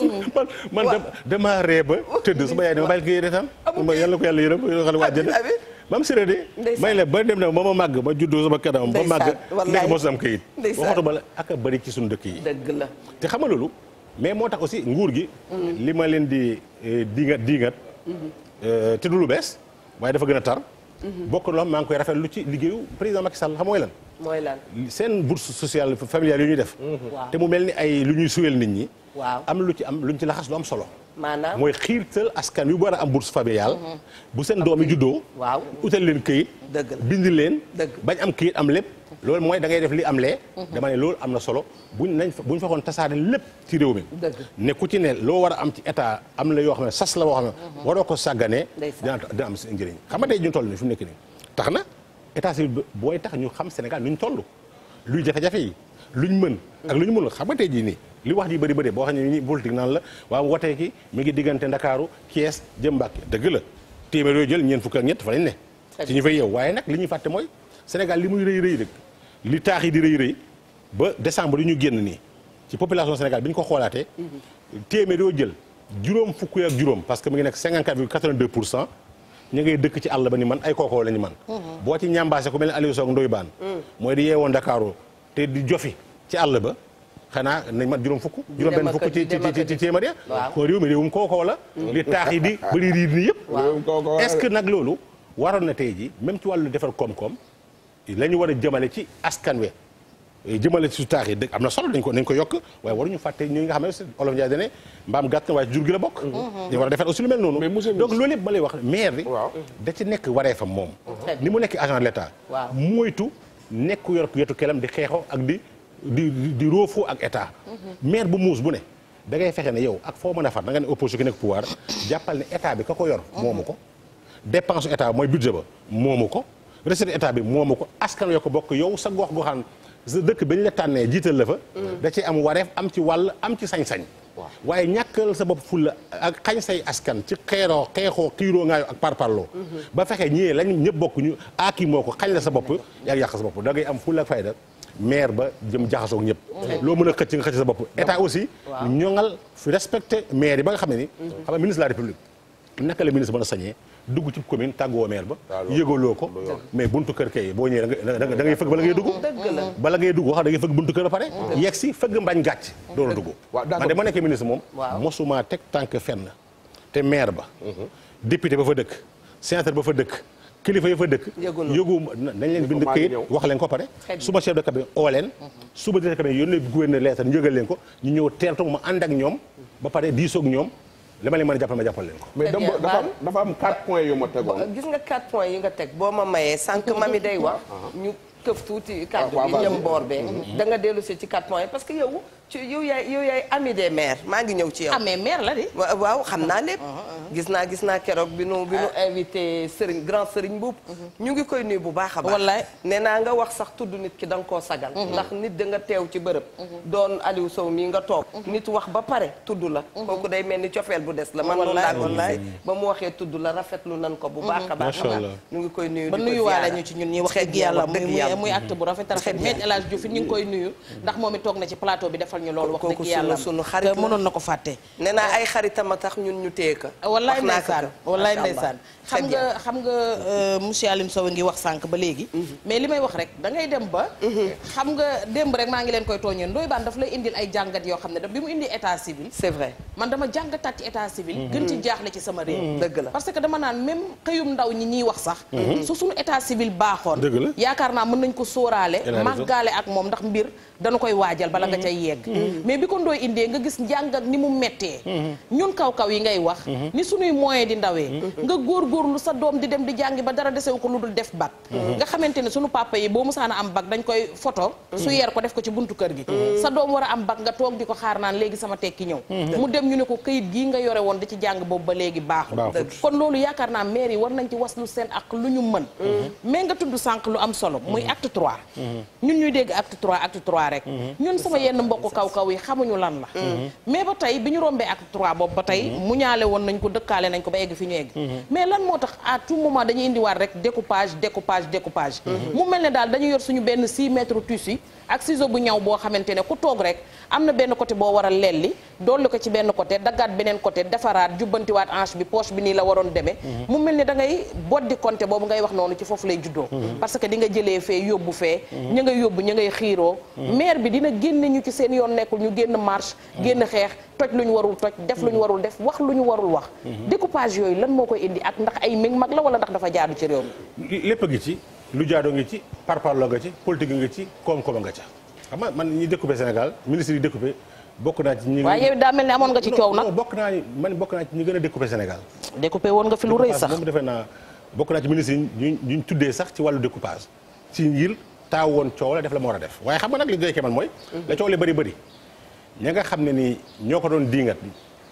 D: man damaa ree ba tëdd sama yaay ne ma bàyyi këyit itam yàlla ko yàlla yërëm xale waa jënd maam Sira de may la ba dem na ba ma màgg ma juddoo sama kanam ba màgg léegi mos am këyit waxatu ba la ak a bëri ci suñu dëkk yi
A: dëgg la
D: te xam nga loolu mais moo tax aussi nguur gi li ma leen di diingat te du lu bees waaye dafa gën a tar bokk loo xam maa ngi koy rafetlu ci liggéeyu président Macky Sall xam mooy lan seen bourse sociale familiale yu ñuy def te mu mel ni ay lu ñuy suyal nit ñi am lu ñu ci laxas lu am solo
A: maanaam
D: mooy xiirtal askan yu war a am bourse familiale bu seen doom yi juddoo utal leen këyit bind leen bañ am këyit am lépp loolu mooy da ngay def li am lee dama ne loolu am na solo buñ fexoon tasaare lépp ci réew mi ne ku ci ne loo war a am ci état am la yoo xam ne sas la boo xam ne waroo ko sàgganee dina am si njëriñ xam nga tey ñu toll nii fi mu nekk nii tax na état civil booy tax ñu xam Sénégal nuñ toll luy jafe-jafe yi luñ mën ak lu ñu mënul xam nga tey jii nii li wax ji bëri boo xam ne ñi politique naan la waaw wotee ki mi ngi diggante Ndakaaru Thiès jëm Mbàkke dëgg la téeméer yooyu jël ñeent fukk ak ñett fa lañ ne ci ñu fay yeew waaye nag li ñuy fàtte mooy Sénégal li muy rëy rek li taax yi di rëy ba décembre yi ñu génn nii ci population Sénégal bi ñu ko xoolaatee téeméer yoo jël juróom fukk ak juróom parce que mu ngi nekk 54,82% ñu ngay dëkk ci àll ba ni man ay kookoo la ñu man boo ci ñambaase ku mel ne Aliou Sow Ndoye Bane mooy di yeewoo Ndakaaru te di jofi ci àll ba xanaa nañ mat juróom benn fukk ci téeméer ya kon réew mi réewum kookoo la li taax yi di bëri riir ni yëpp est-ce que nag loolu waroon na tey ji même ci wàllu defar koom-koom la ñu war a jëmale ci askan we jëmale ci su taax yi dëgg am na solo nañ ko yokk waaye waruñu fàtte ñi nga xam ne Olof Ndiaye dane mbaam gàtt na waaye jur gi la bokk ñu war a defar aussi lu mel noonu donc loolu yëpp ma lay wax maire bi da ci nekk wareefam moom ni mu nekk agent de l'État moytu nekk yor yetu kelam di xeexoo ak di roofoo ak état maire bu muus bu ne da ngay fexe ne yow ak foo mën a far da nga ne opposition ki nekk pouvoir jàppal ne état bi ka ko yor moomu ko dépense état mooy budget ba moomu ko recette état bi moomu ko askan yoo ko bokk yow sa gox goxaan sa dëkk ba ñu la tànnee jiital la fa da ci am wareef am ci wàll am ci sañ-sañ waaye ñàkkal sa bopp fulla ak xañ say askan ci xeexoo xiiroo ngaayoo ak parparloo ba fexe ñëwee lañ ñëpp bokk ñu aaki moo ko xañ la sa bopp yaa yàq sa bopp da ngay am fulla ak fayda maire ba jëm jaxasoog ñëpp loo mën a xëcc nga xëcc sa bopp état aussi ñoŋal fi respecté maire yi ba nga xam ne ni xam nga ministre de la république naka la ministre mën a sañee dugg ci commune tàggoo maire ba yëgaloo ko mais buntu kër kay boo ñëwee da ngay fëgg bala ngay dugg wax da ngay fëgg buntu kër a pare yegg si fëgg mbañ gàcc door a dugg man de ma nekkee ministre moom mosuma teg tànk fenn te maire ba député ba fa dëkk sénateur ba fa dëkk kilifa yi fa dëkk yëgu nañ leen bind këyit wax leen ko pare suba chef de cabinet oo leen suba directeur cabinet yónnee gouverneur lettre ñu yëgal leen ko ñu ñëw teertu ma ànd ak ñoom ba pare diisoog ñoom li ma leen mën a jàppal ma jàppal leen ko.
C: mais dafa am 4 points yu ma tegoon.
A: gis nga 4 points yi nga teg boo ma mayee sànq mami day wax. ñu këf tuuti kàddu gi jëm boor bee. da nga dellu si ci 4 points yi parce que yow yaay ami des maires maa ngi ñëw ci yow.
B: mais maire la de.
A: waaw xam naa lépp. gis naa keroog bi nu invité Serigne grand Serigne Mboup. ñu ngi koy nuyu bu baax a baax. wallaay nee naa nga wax sax tudd nit ki da nga koo sagal. ndax nit da nga teew ci bërëb. doon Aliou Sow mii nga toog. nit wax ba pare tudd la. kooku day mel ni cofeel bu des la. man loolu laa ko gisee ba mu waxee tudd la rafetlu nan ko bu baax a baax.
D: macha allah
A: ñu ngi koy nuyu.
B: ba nuyuwaale ñu ci ñun ñi wax dëgg yàlla muy acte bu rafet rafet Me El Hadji Diouf ñu ngi koy nuyu ndax moom it toog na ci plateau bi defal ñu loolu wax dëgg yàlla
A: sunu xarit
B: te mënoon na ko fàtte
A: nee naa ay xaritam a tax ñun ñu téye ko
B: wallaay ndeysaan wallaay ndeysaan xam nga monsieur Aline Sow ngi wax sànq ba léegi mais li may wax rek da ngay dem ba xam nga démb rek maa ngi leen koy tooñee Ndoye Bane daf lay indil ay jàngat yoo xam ne da bi mu indi état civil
A: c'est vrai
B: man dama jàngataat ci état civil gën ci jaaxle ci sama réew
A: dëgg la
B: parce que dama naan même xëyum ndaw ñi ñiy wax sax su suñu état civil baaxoon yaakaar naa mën nañ ko sóoraale màggaale ak moom ndax mbir dana koy waajal bala nga cay yegg mais bi ko Ndoye indee nga gis njàng ak ni mu mettee ñun kaw-kaw yi ngay wax ni suñuy moyen di ndawee nga góorgóorlu sa doom di dem di jàngi ba dara desewu ko lu dul def bac nga xamante ne suñu papa yi boo musaana am bac dañ koy photo su yeer ko def ko ci buntu kër gi sa doom war a am bac nga toog di ko xaar naan léegi sama tekki ñëw mu dem ñu ne ko këyit gii nga yore woon di ci jàng boobu ba léegi baaxul kon loolu yaakaar naa maire yi war nañ ci waslu seen ak lu ñu mën mais nga tudd sànq lu am solo muy acte 3 ñun ñuy dégg acte 3 rek ñun sama yenn mbokk kaw-kaw yi xamuñu lan la mais ba tey bi ñu rombee acte 3 boobu ba tey mu ñaale woon nañ ko dëkkaale nañ ko ba egg fi ñu egg mais lan moo tax à tout moment dañuy indiwaat rek découpage mu mel ne daal dañu yor suñu benn 6 mètres tissu ak ciseau bu ñaw boo xamante ne ku toog rek am na benn côté boo war a lelli dolli ko ci benn côté daggaat beneen côté defaraat jubbantiwaat hanche bi poche bi nii la waroon demee mu mel ne da ngay boddi compté boobu ngay wax noonu ci foofu lay juddoo parce que di nga jëlee fee yóbbu fee ña ngay yóbbu ña ngay xiiroo maire bi dina génne ñu ci seen yoon nekkul ñu génn marche génn xeex toj lu ñu warul toj def lu ñu warul def wax lu ñu warul wax découpage yooyu lan moo koy indi ak ndax ay mig mag la wala ndax dafa jaadu ci réew mi
D: lépp a ngi ci lu jaadoo ngi ci parparloo nga ci politique nga ci koom-koom nga ca xam nga man ñi découpé Sénégal ministre yi découpé bokk naa ci ñi
B: waaye yow daa mel ne amoon nga ci coow nag
D: bokk naa ci ñi gën a découpé Sénégal
B: découpé woon nga fi lu rëy sax
D: moom defe naa bokk naa ci ministre yi ñu tuddee sax ci wàllu découpage ci ngir taaw woon coow la def la ma war a def waaye xam nga nag li doykee man mooy la coow li bëri ña nga xam ne ni ñoo ko doon diingat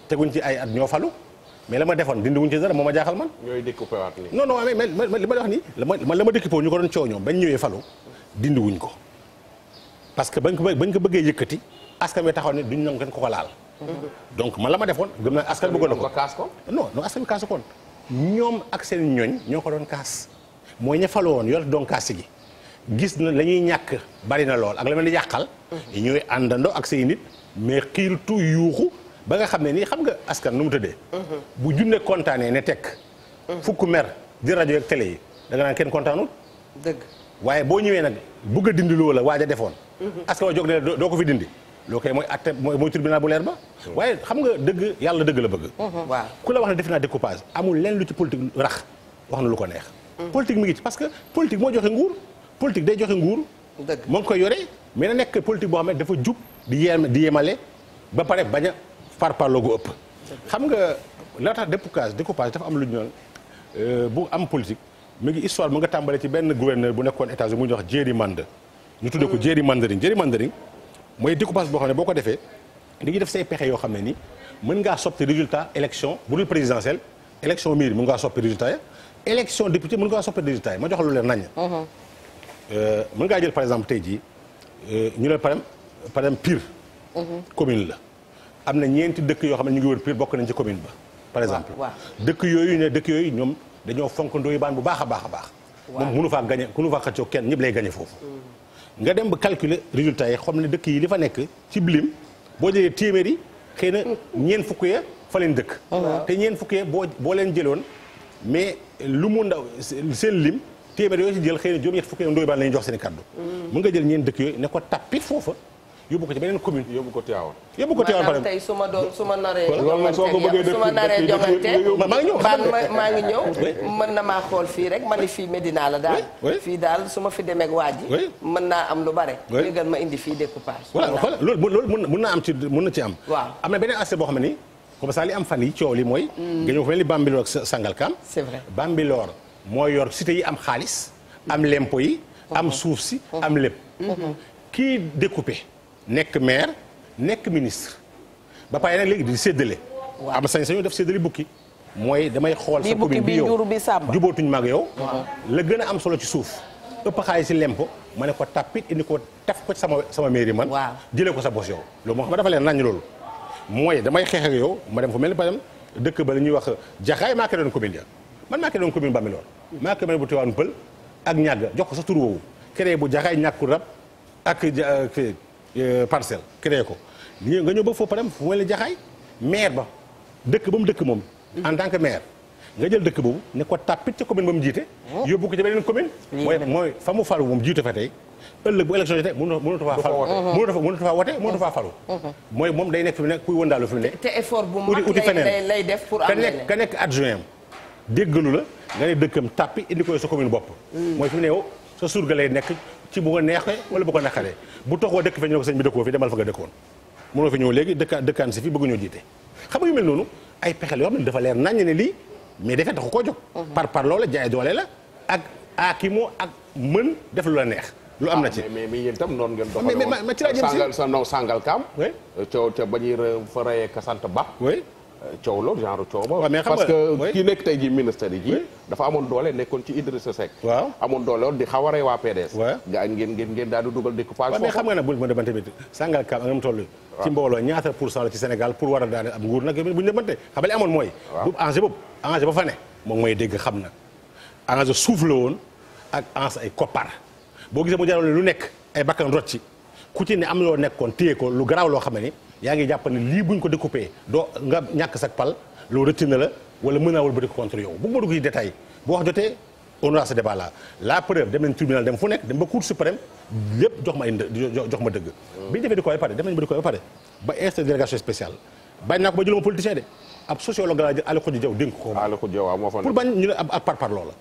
D: teguñ ci ay at ñoo falu mais la ma defoon dindi wuñ ci dara moo ma jaaxal man.
C: ñooy découpé waat nii.
D: non mais li ma wax nii la ma découpé ñu ko doon coow ñoom bañ ñëwee falu dindi wuñ ko parce que bañ ko bëggee yëkkati askan wi taxaw ne duñ nangu kenn ko laal. donc man la ma defoon gëm naa askan bëggoon na ko.
C: kaas ko
D: non askan bi kaasu koon ñoom ak seen ñooñ ñoo ko doon kaas mooy ña falu woon yor doon kaas gi gis na la ñuy ñàkk bari na lool ak la mel ni yàqal. ñooy àndandoo ak say nit mais xiirtu yuuxu. ba nga xam ne nii xam nga askan nu mu tëddee. bu junne kontaanee ne tekk. fukk mer di rajo ak télé yi da nga naan kenn kontaanul.
A: dëgg
D: waaye boo ñëwee nag bugg a dindi loo la waaj a defoon. askan wa jóg ne doo ko fi dindi. loo koy mooy atte mooy tribunal bu leer ba. waaye xam nga dëgg yàlla dëgg la bëgg.
A: waaw
D: ku la wax ne def naa découpage amul lenn lu ci politique rax wax na lu ko neex. politique mi ngi ci parce que politique moo joxe nguur. politique day joxe nguur.
A: dëgg
D: moo ngi koy yore mais na nekk politique boo xam ne dafa jub di yemale ba pare bañ a parparloo gu ëpp. xam nga la tax découpage dafa am lu ñu naan bu am politique mi ngi histoire mu nga tàmbale ci benn gouverneur bu nekkoon États-Unis mu ñuy wax gerrymander ñu tuddee ko gerrymandering mooy découpage boo xam ne boo ko defee dañuy def say pexe yoo xam ne ni mën ngaa soppi résultat élection bu dul présidentielle élection mairie mën ngaa soppi résultat ya élection député mën ngaa soppi résultat yi ma jox lu leen naññ. mën ngaa jël par exemple tey jii ñu ne par exemple Pire. commune la. am na ñeenti dëkk yoo xam ne ñu ngi wër Pire bokk nañ ci commune ba par exemple dëkk yooyu ñoom dañoo fonk Ndoye Bane bu baax a baax moom mënu faa gañe mënu faa xëccoo kenn ñëpp lay gañe foofu nga dem ba calculer résultats yi xam ne dëkk yi li fa nekk ci blim boo jëlee téeméeri xëy na ñeen fukk ya fa leen dëkk te ñeen fukk ya boo leen jëloon mais lu mu ndaw seen lim téeméeri yooyu si jël xëy na juróom-ñett fukk ya Ndoye Bane la ñuy jox seen kaddu mën nga jël ñeen dëkk yooyu ne ko tappit foofa yóbbu ko ci beneen commune. yóbbu ko Tivaouane
A: maanaam tey su ma naree.
C: loolu nag soo ko bëggee def
A: maa ngi ñëw mën na maa xool fii rek ma ni fii Médina la daal. fii daal su ma fi demee ak waa ji. mën naa am lu bare. léegi ma indi fii découpage.
D: voilà loolu mën na am ci mën na ci am.
A: waaw
D: am na beneen aspect boo xam ne nii comme ça li am fan yi coow li mooy. nga ñëw fa mel ni Bambilor ak Sangalkam.
A: c'est vrai
D: Bambilor moo yor cité yi am xaalis. am lempo yi. am suuf si am lépp. kii découpé. nekk maire nekk ministre ba pare nag léegi di séddale. am sañ-sañu def séddale bukki. mooy damay xool sa commune bi yow jubootuñ mag yow. la gën a am solo ci suuf ëpp xaalis si lempo ma ne ko tappit indi ko taf ko ci sama mairie man. jëlee ko sa bos yow. loolu moo xam ne dafa leen nañ loolu. mooy damay xeex ak yow ma dem fu mel ni par exemple dëkk ba la ñuy wax jaxaay maa ko doon commune ya man maa ko doon commune Bambilor maa ko mel bu Tivaouane Peulh ak ñàgg jox ko sa tur woowu créé bu jaxaay ñàkkul rab ak parcelle créé ko nga ñëw ba foofu par exemple fu mel ne jaxaay maire ba dëkk ba mu dëkk moom en tant que maire nga jël dëkk boobu ne ko tàppit ca commune ba mu jiite yóbbu ko ci beneen commune mooy fa mu falu moom jiite fa tey ëllëg bu élection jotee mënatu faa falu mënatu faa wote mënatu faa falu mooy moom day nekk fi mu ne kuy wëndaalu fi mu ne
A: te effort bu mag lay def pour am
D: ka nekk adjoint am déggalu la nga ne dëkkam tàppi indi koy sa commune bopp mooy fi mu ne yow sa surga lay nekk ci bu ko neexee wala bu ko naqaree bu toxoo dëkk fe ñu ne ko sëñ bi dëkkoo fi demal fa nga dëkkoon mënoo fi ñëw léegi dëkkaan si fi bëgg ñoo jiite xam nga yu mel noonu ay pexel yoo xam ne dafa leer naññ ne lii mais defee taxu koo jóg par loolu jaay doole la ak aakimoo ak mën def lu la neex lu am na ci
C: mais yéen itam noonu ngeen doxale
D: mais ci laa jëm si
C: sangal kaam coow ca ba ñuy fa rayee ka sant ba coow loolu genre coow ba parce que kii nekk tey ji ministère yi ji dafa amoon doole nekkoon ci Idrissa Seck
D: waaw
C: amoon doole woon di xaw a rey waa PDS gaa ngeen daal di dugal découpage foofu
D: mais xam nga nag bul ma demante bi sangal kaam ak nga mu toll ci mbooloo ñaata % la ci Sénégal pour war a daane ab nguur nag bu ñu demante xam nga li amoon mooy bu enjeu ba fa ne moom mooy dégg xam na enjeu suuf la woon ak enjeu ay koppar boo gisee mu jaral lu nekk ay bakkan rot ci ku ci ne am loo nekkoon téye ko lu garaaw loo xam ne ni yaa ngi jàpp ne lii buñ ko découpé doo nga ñàkk sa pal loolu rëcc na la wala mën naa wal ba di ko contre yow bu ma dugg ci détail boo wax jotee on aura ce débat là la preuve dem nañ tribunal dem fu nekk dem ba cour suprême lépp jox ma dëgg bi ñu defee di ko ba pare dem nañ ba di ko ba pare ba installé délégation spéciale bañ naa ko ba jëluma politicien de ab sociologue laa jël Aliou Khoudia Diaw dénk ko pour bañ ñu ne ab par loola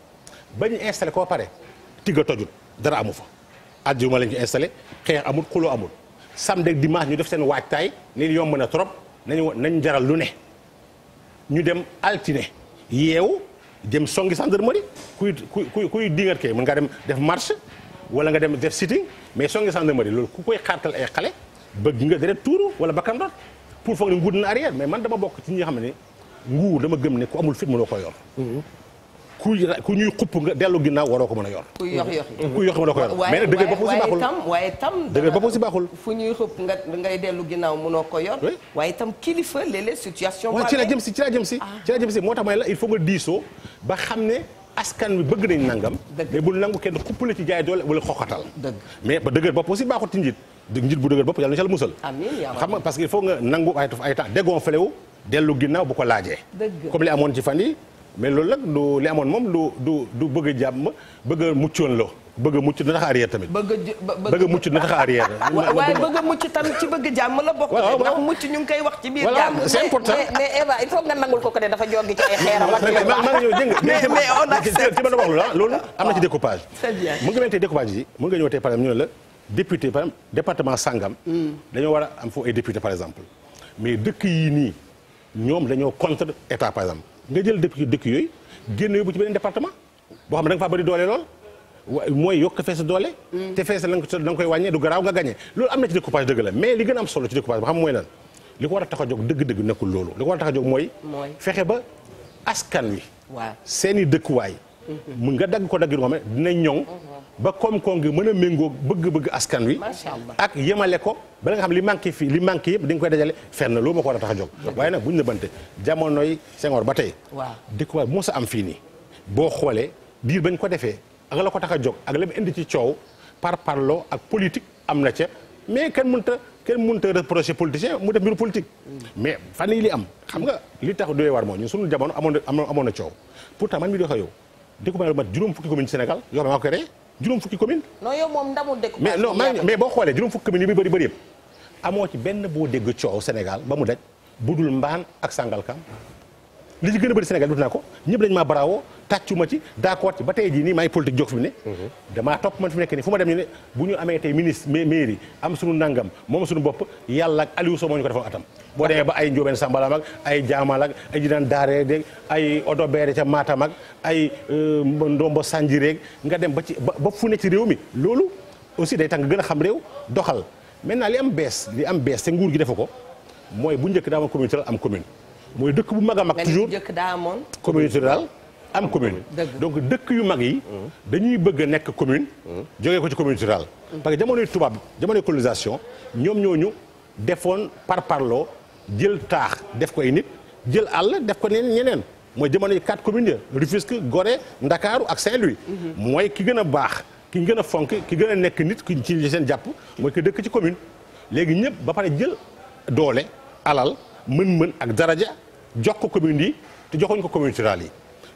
D: ba ñu installé ko ba pare tigga tojut dara amu fa àjjuma lañ ko installé xeex amul xuloo amul samedi ak dimanche ñu def seen waajtaay lii yomb na trop nañ jaral lu ne ñu dem altine yeewu dem songi gendarmerie kuy dingat kay mën ngaa dem def marche wala nga dem def sitting mais songi gendarmerie loolu ku koy xaartal ay xale bëgg nga deret tuuru wala bakkan doot pour foog ne nguur na arrière mais man dama bokk ci ñi nga xam ne nguur dama gëm ne ku amul fit mënoo ko yor ku ñuy xupp nga dellu ginnaaw waroo ko mën a yor. kuy yox mënoo ko yor mais nag dëgër bopp si baaxul
A: waaye tam
D: dëgër bopp si baaxul
A: fu ñuy xupp ngay dellu ginnaaw mënoo ko yor waaye tam kilifa léeg-léeg situation
D: waaw ci la jëm si moo tax may la il faut nga diisoo ba xam ne askan wi bëgg nañ nangam mais bul nangu kenn xuppale ci jaay doole wala xoxatal mais ba dëgër bopp aussi baaxul ci njiit bu dëgër bopp yàlla na ci la musal xam nga parce que il faut nga nangu ay temps dégonflé wu dellu ginnaaw bu ko laajee comme li amoon ci fan yi mais loolu nag du li amoon moom du bëgg a jàmm bëgg a muccoon la bëgg a mucc na tax a arrière tamit. bëgg a mucc na tax a arrière.
A: waaye bëgg a mucc tam ci bëgg jàmm la bokk. waaw ndax mucc ñu ngi koy wax ci biir jàmm.
D: c'est important
B: mais Eva il faut nga nangul ko ne dafa joggi ci ay xeeram.
A: mais on accepte
D: ci ma la wax loolu am na ci découpage.
A: très bien
D: mu ngi mel tey découpage yi mu nga ñëw tey par exemple ñu ne la député par exemple département Sangam. dañoo war a am foofu ay député par exemple mais dëkk yii nii ñoom dañoo contre état par exemple nga jël dëkk yooyu génn yóbbu ci beneen département boo xam ne da nga faa bëri doole lool mooy yokk fees doole te fees da nga koy wàññee du garaaw nga gagné loolu am na ci découpage dëgg la mais li gën a am solo ci découpage ba xam mooy lan li ko war a tax a jóg dëgg-dëgg nekkul loolu li ko war a tax a jóg mooy fexe ba askan wi seeni dëkkuwaay mu nga dagg ko dagg yi nga xam ne dina ñoŋ ba koom-koom gi mën a méngoo bëgg-bëgg askan wi ak yemale ko ba nga xam li manqué fii li manqué yëpp di nga koy dajale fenn loolu moo ko war a tax a jóg waaye nag bu ñu nëbbante jamonoy Senghor ba tey découpage moo sa am fii nii boo xoolee diir bañ ko defee ak la ko tax a jóg ak la mu indi ci coow par parloo ak politique am na ca mais kenn mënta reprocher politicien mu def mbiru politique mais fan yii li am xam nga li tax doy war moo ñun sunu jamono amoon na coow pourtant man mi di wax yow découpage lu mat juróom fukki commune ci Sénégal yoo xam ne maa ko créé juróom fukki commune
B: non yow moom ndamul découpage
D: mais boo xoolee juróom fukki commune yi bëri yëpp amoo ci benn boo dégg coow Sénégal ba mu daj budul mbaan ak Sangalkam li ci gën a bëri Sénégal dut naa ko ñëpp dañu maa bravo tàccuma ci d'accord ci ba tey jii nii maay politique jóg fi mu ne damaa topp man fi nekk nii fu ma dem ñu ne bu ñu amee tey ministre mairie am suñu nangam moom suñu bopp yàlla ak Aliou Sow moo ñu ko defal atam boo demee ba ay Ndiobène Sambala ak ay Jaamal ak ay jinaan Daare dégg ay Odo Beere ca Matam ak ay Ndombo Sanjireeg nga dem ba fu ne ci réew mi loolu aussi day tax nga gën a xam réew doxal maintenant li am bees te nguur gi defe ko mooy bu njëkk daa amoon communauté am commune mooy dëkk bu mag a mag toujours communauté rurale am commune donc dëkk yu mag yi dañuy bëgg a nekk commune jógee ko ci communauté rurale parce que jamonoy tubaab jamonoy colonisation ñoom ñooñu defoon par parloo jël taax def ko ay nit jël àll def ko ñeneen mooy jamonoy 4 communes ya Rufisque Gorée Ndakaaru ak Saint-Louis mooy ki gën a baax ki gën a fonk ki gën a nekk nit ki ci seen jàpp mooy ki dëkk ci commune léegi ñëpp ba pare jël doole alal mën-mën ak daraja jox ko commune yi te joxuñ ko commune rurale yi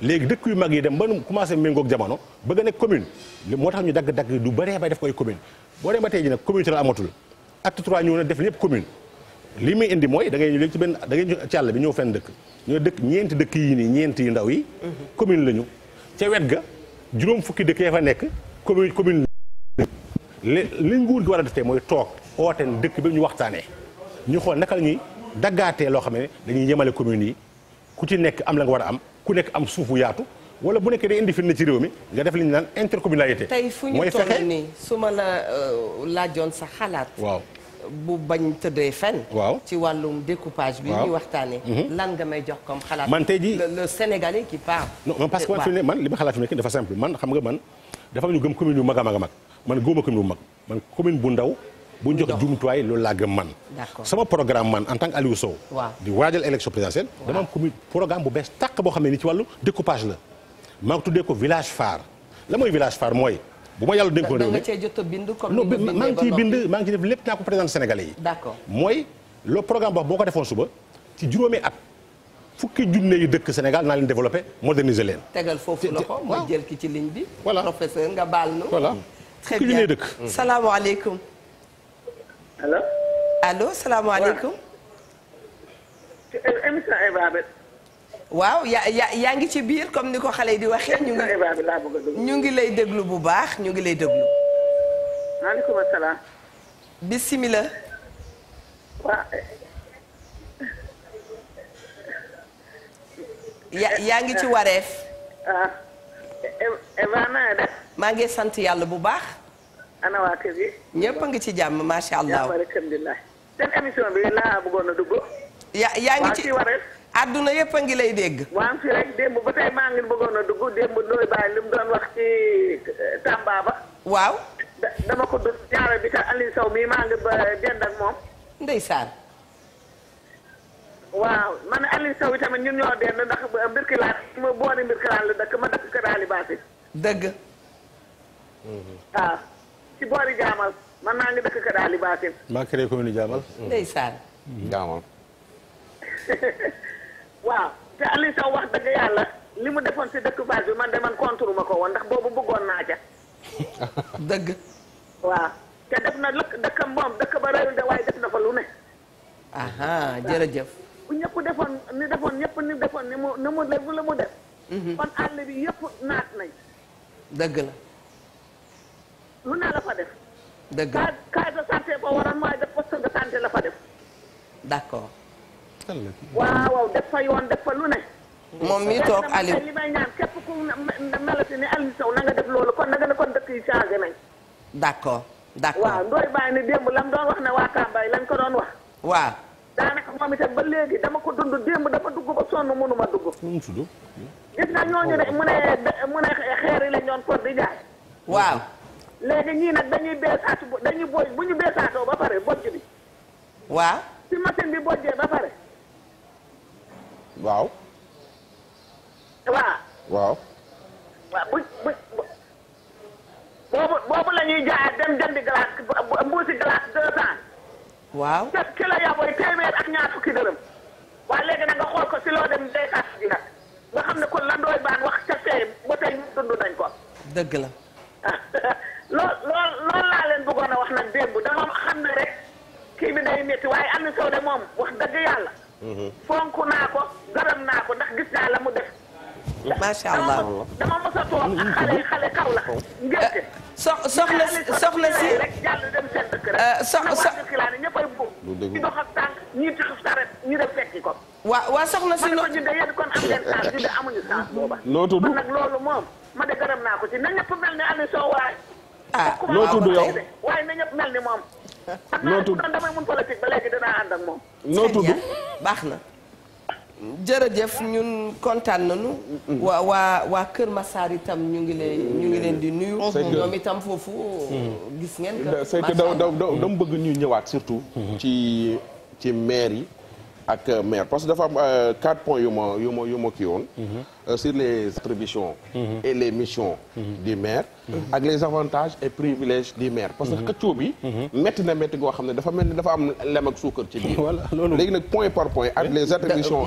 D: léegi dëkk yu mag yi dem ba nu commencé méngoog jamono bëgg a nekk commune moo tax ñu dagg-dagg du bëree bay def koy commune boo dem ba tey ji nag commune rurale amatul acte 3 ñëw na def lépp commune li muy indi mooy da ngay léegi ci benn da ngay ci àll bi ñëw fenn dëkk ñoo dëkk ñeenti dëkk yii nii ñeenti yu ndaw yi commune la ñu ca wet ga juróom fukki dëkk ya fa nekk commune li nguur gi war a def tey mooy toog ooteen dëkk bi ñu waxtaanee ñu xool naka la ñuy daggaatee loo xam ne dañuy yemale communes yi ku ci nekk am la nga war a am ku nekk am suufu yaatu wala bu nekkee day indi fitna ci réew mi nga def li ñu naan intercommunalité.
A: tey fu ñu toll nii su ma la laajoon sa xalaat.
D: waaw
A: bu bañ tëddee fenn.
D: waaw
A: ci wàllum découpage bi. ñuy waxtaanee. lan nga may jox comme xalaat.
D: man tey jii
A: le Sénégalais qui parle.
D: non parce que man fi ne man li ma xalaat fi nekk dafa simple man xam nga man dafa am ñu gëm commune yu mag a mag a mag man gëwuma commune bu mag man commune bu ndaw. bu ñu jox jumtuwaay loolu laa gëm man. sama programme man en tant que Aliou Sow. di waajal élection présidentielle. dama am commune programme bu bees tàq boo xam ne ni ci wàllu découpage la. maa ngi tuddee ko village phare la mooy village phare mooy. bu ma yàlla dénkoon réew mi
A: da nga cee jot a bind comme
D: non maa ngi ciy bind maa ngi ciy def lépp naa ko présenté Sénégalais yi.
A: d'accord
D: mooy le programme boo ko defoon suba ci juróomi at fukki junne yu dëkk Sénégal naa leen développé moderniser leen.
A: tegal foofu loxo mooy jël ki ci ligne bi.
D: voilà
A: professeur nga baal nu.
D: voilà
A: très
D: fukki
A: bien
D: junne dëkk.
A: salaamaaleykum.
E: allo.
A: allo salaamaaleykum.
E: émission Eva bi.
A: waaw yaa ngi ci biir comme ni ko xale yi di waxee. ñu ngi
E: Eva bi laa bëgg a dugg.
A: ñu ngi lay déglu bu baax ñu ngi lay déglu.
E: maaleykum salaam.
A: bisimilah.
E: waa.
A: yaa ngi ci wareef.
E: ah Eva naa def.
A: maa ngi sant yàlla bu baax.
E: ana waa kër gi.
A: ñëpp a ngi ci jàmm macha allah.
E: jàmm rek alhamdulilah. seen émission bi laa bëggoon a dugg.
A: yaa ngi ci
E: wareef.
A: àdduna yëpp a ngi lay dégg.
E: waa fi rek démb ba tey maa ngi bëggoon a dugg démb Ndoye Baye li mu doon wax ci Tamba ba.
A: waaw.
E: dama ko dugg ñaare bi ka Aliou Sow mii maa ngi ba jënd ak moom.
A: ndeysaan.
E: waaw man Aliou Sow tamit ñun ñoo dend ndax Mbirkilaan ma boori Mbirkilaan la dëkk ma dëkk Kër Ali Baasi.
A: dëgg.
E: waaw ci boori Jaamal man maa ngi dëkk Kër Ali Baasi.
D: maa créé commune Jaamal.
A: ndeysaan.
C: Jaamal.
E: waaw te Aliou Sow wax dëgg yàlla li mu defoon si dëkk base bi man de man contre ma ko woon ndax boobu bëggoon naa ca.
A: dëgg.
E: waaw te def na dëkkam moom dëkk ba réew de waaye def na fa lu ne.
A: aha jërëjëf.
E: bu ñëpp defoon ni defoon ni mu def la mu def. kon àll bi yëpp naat nañ.
A: dëgg la.
E: lu ne la fa def.
A: dëgg la
E: case de santé ba waroon mooy def poste de santé la fa def.
A: d'accord.
E: waaw def fa yoon def fa lu ne.
A: moom mi toog Aliou
E: li may ñaan képp ku melati ni Aliou Sow na nga def loolu kon na nga ne kon dëkk yi changé nañ.
A: d'accord d'accord.
E: waaw Ndoye Baye ni démb lam doon wax ne waa Kambay lañ ko doon wax.
A: waaw.
E: daanaka moom itam ba léegi dama ko dund démb dafa dugg ba sonn mënuma dugg.
D: nu mu tudd.
E: gis nga ñooñu de mu ne xeer yi lañ doon for di jaay.
A: waaw.
E: léegi ñii nag dañuy beesaatu dañuy boj bu ñu beesaatoo ba pare bojj bi.
A: waaw.
E: si machine bi bojjee ba pare.
C: waaw.
E: waaw.
C: waaw.
E: boobu la ñuy jaay dem jëndi glace mbuusi glace 200.
A: waaw.
E: te ki la yabooy téeméer ak ñaar fukki dërëm. waaye léegi nag nga xool ko si loo dem beesaat ji nag nga xam ne kon la Ndoye Bane wax ca fee ba tey dund nañ ko.
A: dëgg la.
E: loolu laa leen bëggoon a wax nag démb dama xam ne rek kii bi day métti waaye Aliou Sow de moom wax dëgg yàlla. fonk naa ko gërëm naa ko ndax gis naa la mu def.
A: macha allah
E: dama mos a toog ak xale kaw la. ngénte
A: soxna si
E: rek jàll dem seen dëkk rek. ñëppay buub. ci dox ak tànk ñii ci saret ñu def fekki ko.
A: waa soxna si
E: ma ne ko ñu de yéen kon am ngeen chance ñu de amuñu chance booba.
C: noo tudd
E: kon nag loolu moom ma de gërëm naa ko ci na ñëpp mel ni Aliou Sow waaye.
C: noo tudd yow
E: waaye na ñëpp mel ni moom.
C: noo tudd
E: xam naa damay mun politique ba léegi dinaa ànd ak moom.
C: noo tudd
A: baax na. jërëjëf ñun kontaan nañu. waa Kër Massar itam ñu ngi leen di nuyu. ñoom itam foofu. gis ngeen que
C: c'est que dama bëgg ñu ñëwaat surtout. ci maire yi ak maire parce que dafa am 4 points yu ma kii woon. Sur les attributions. Et les missions. du maire. ak les avantages et privilèges du maire. parce que xëccoo bi. métti na métti goo xam ne dafa mel ni dafa am lem ak suukar ci biir.
D: voilà loolu
C: léegi nag point par point ak les attributions.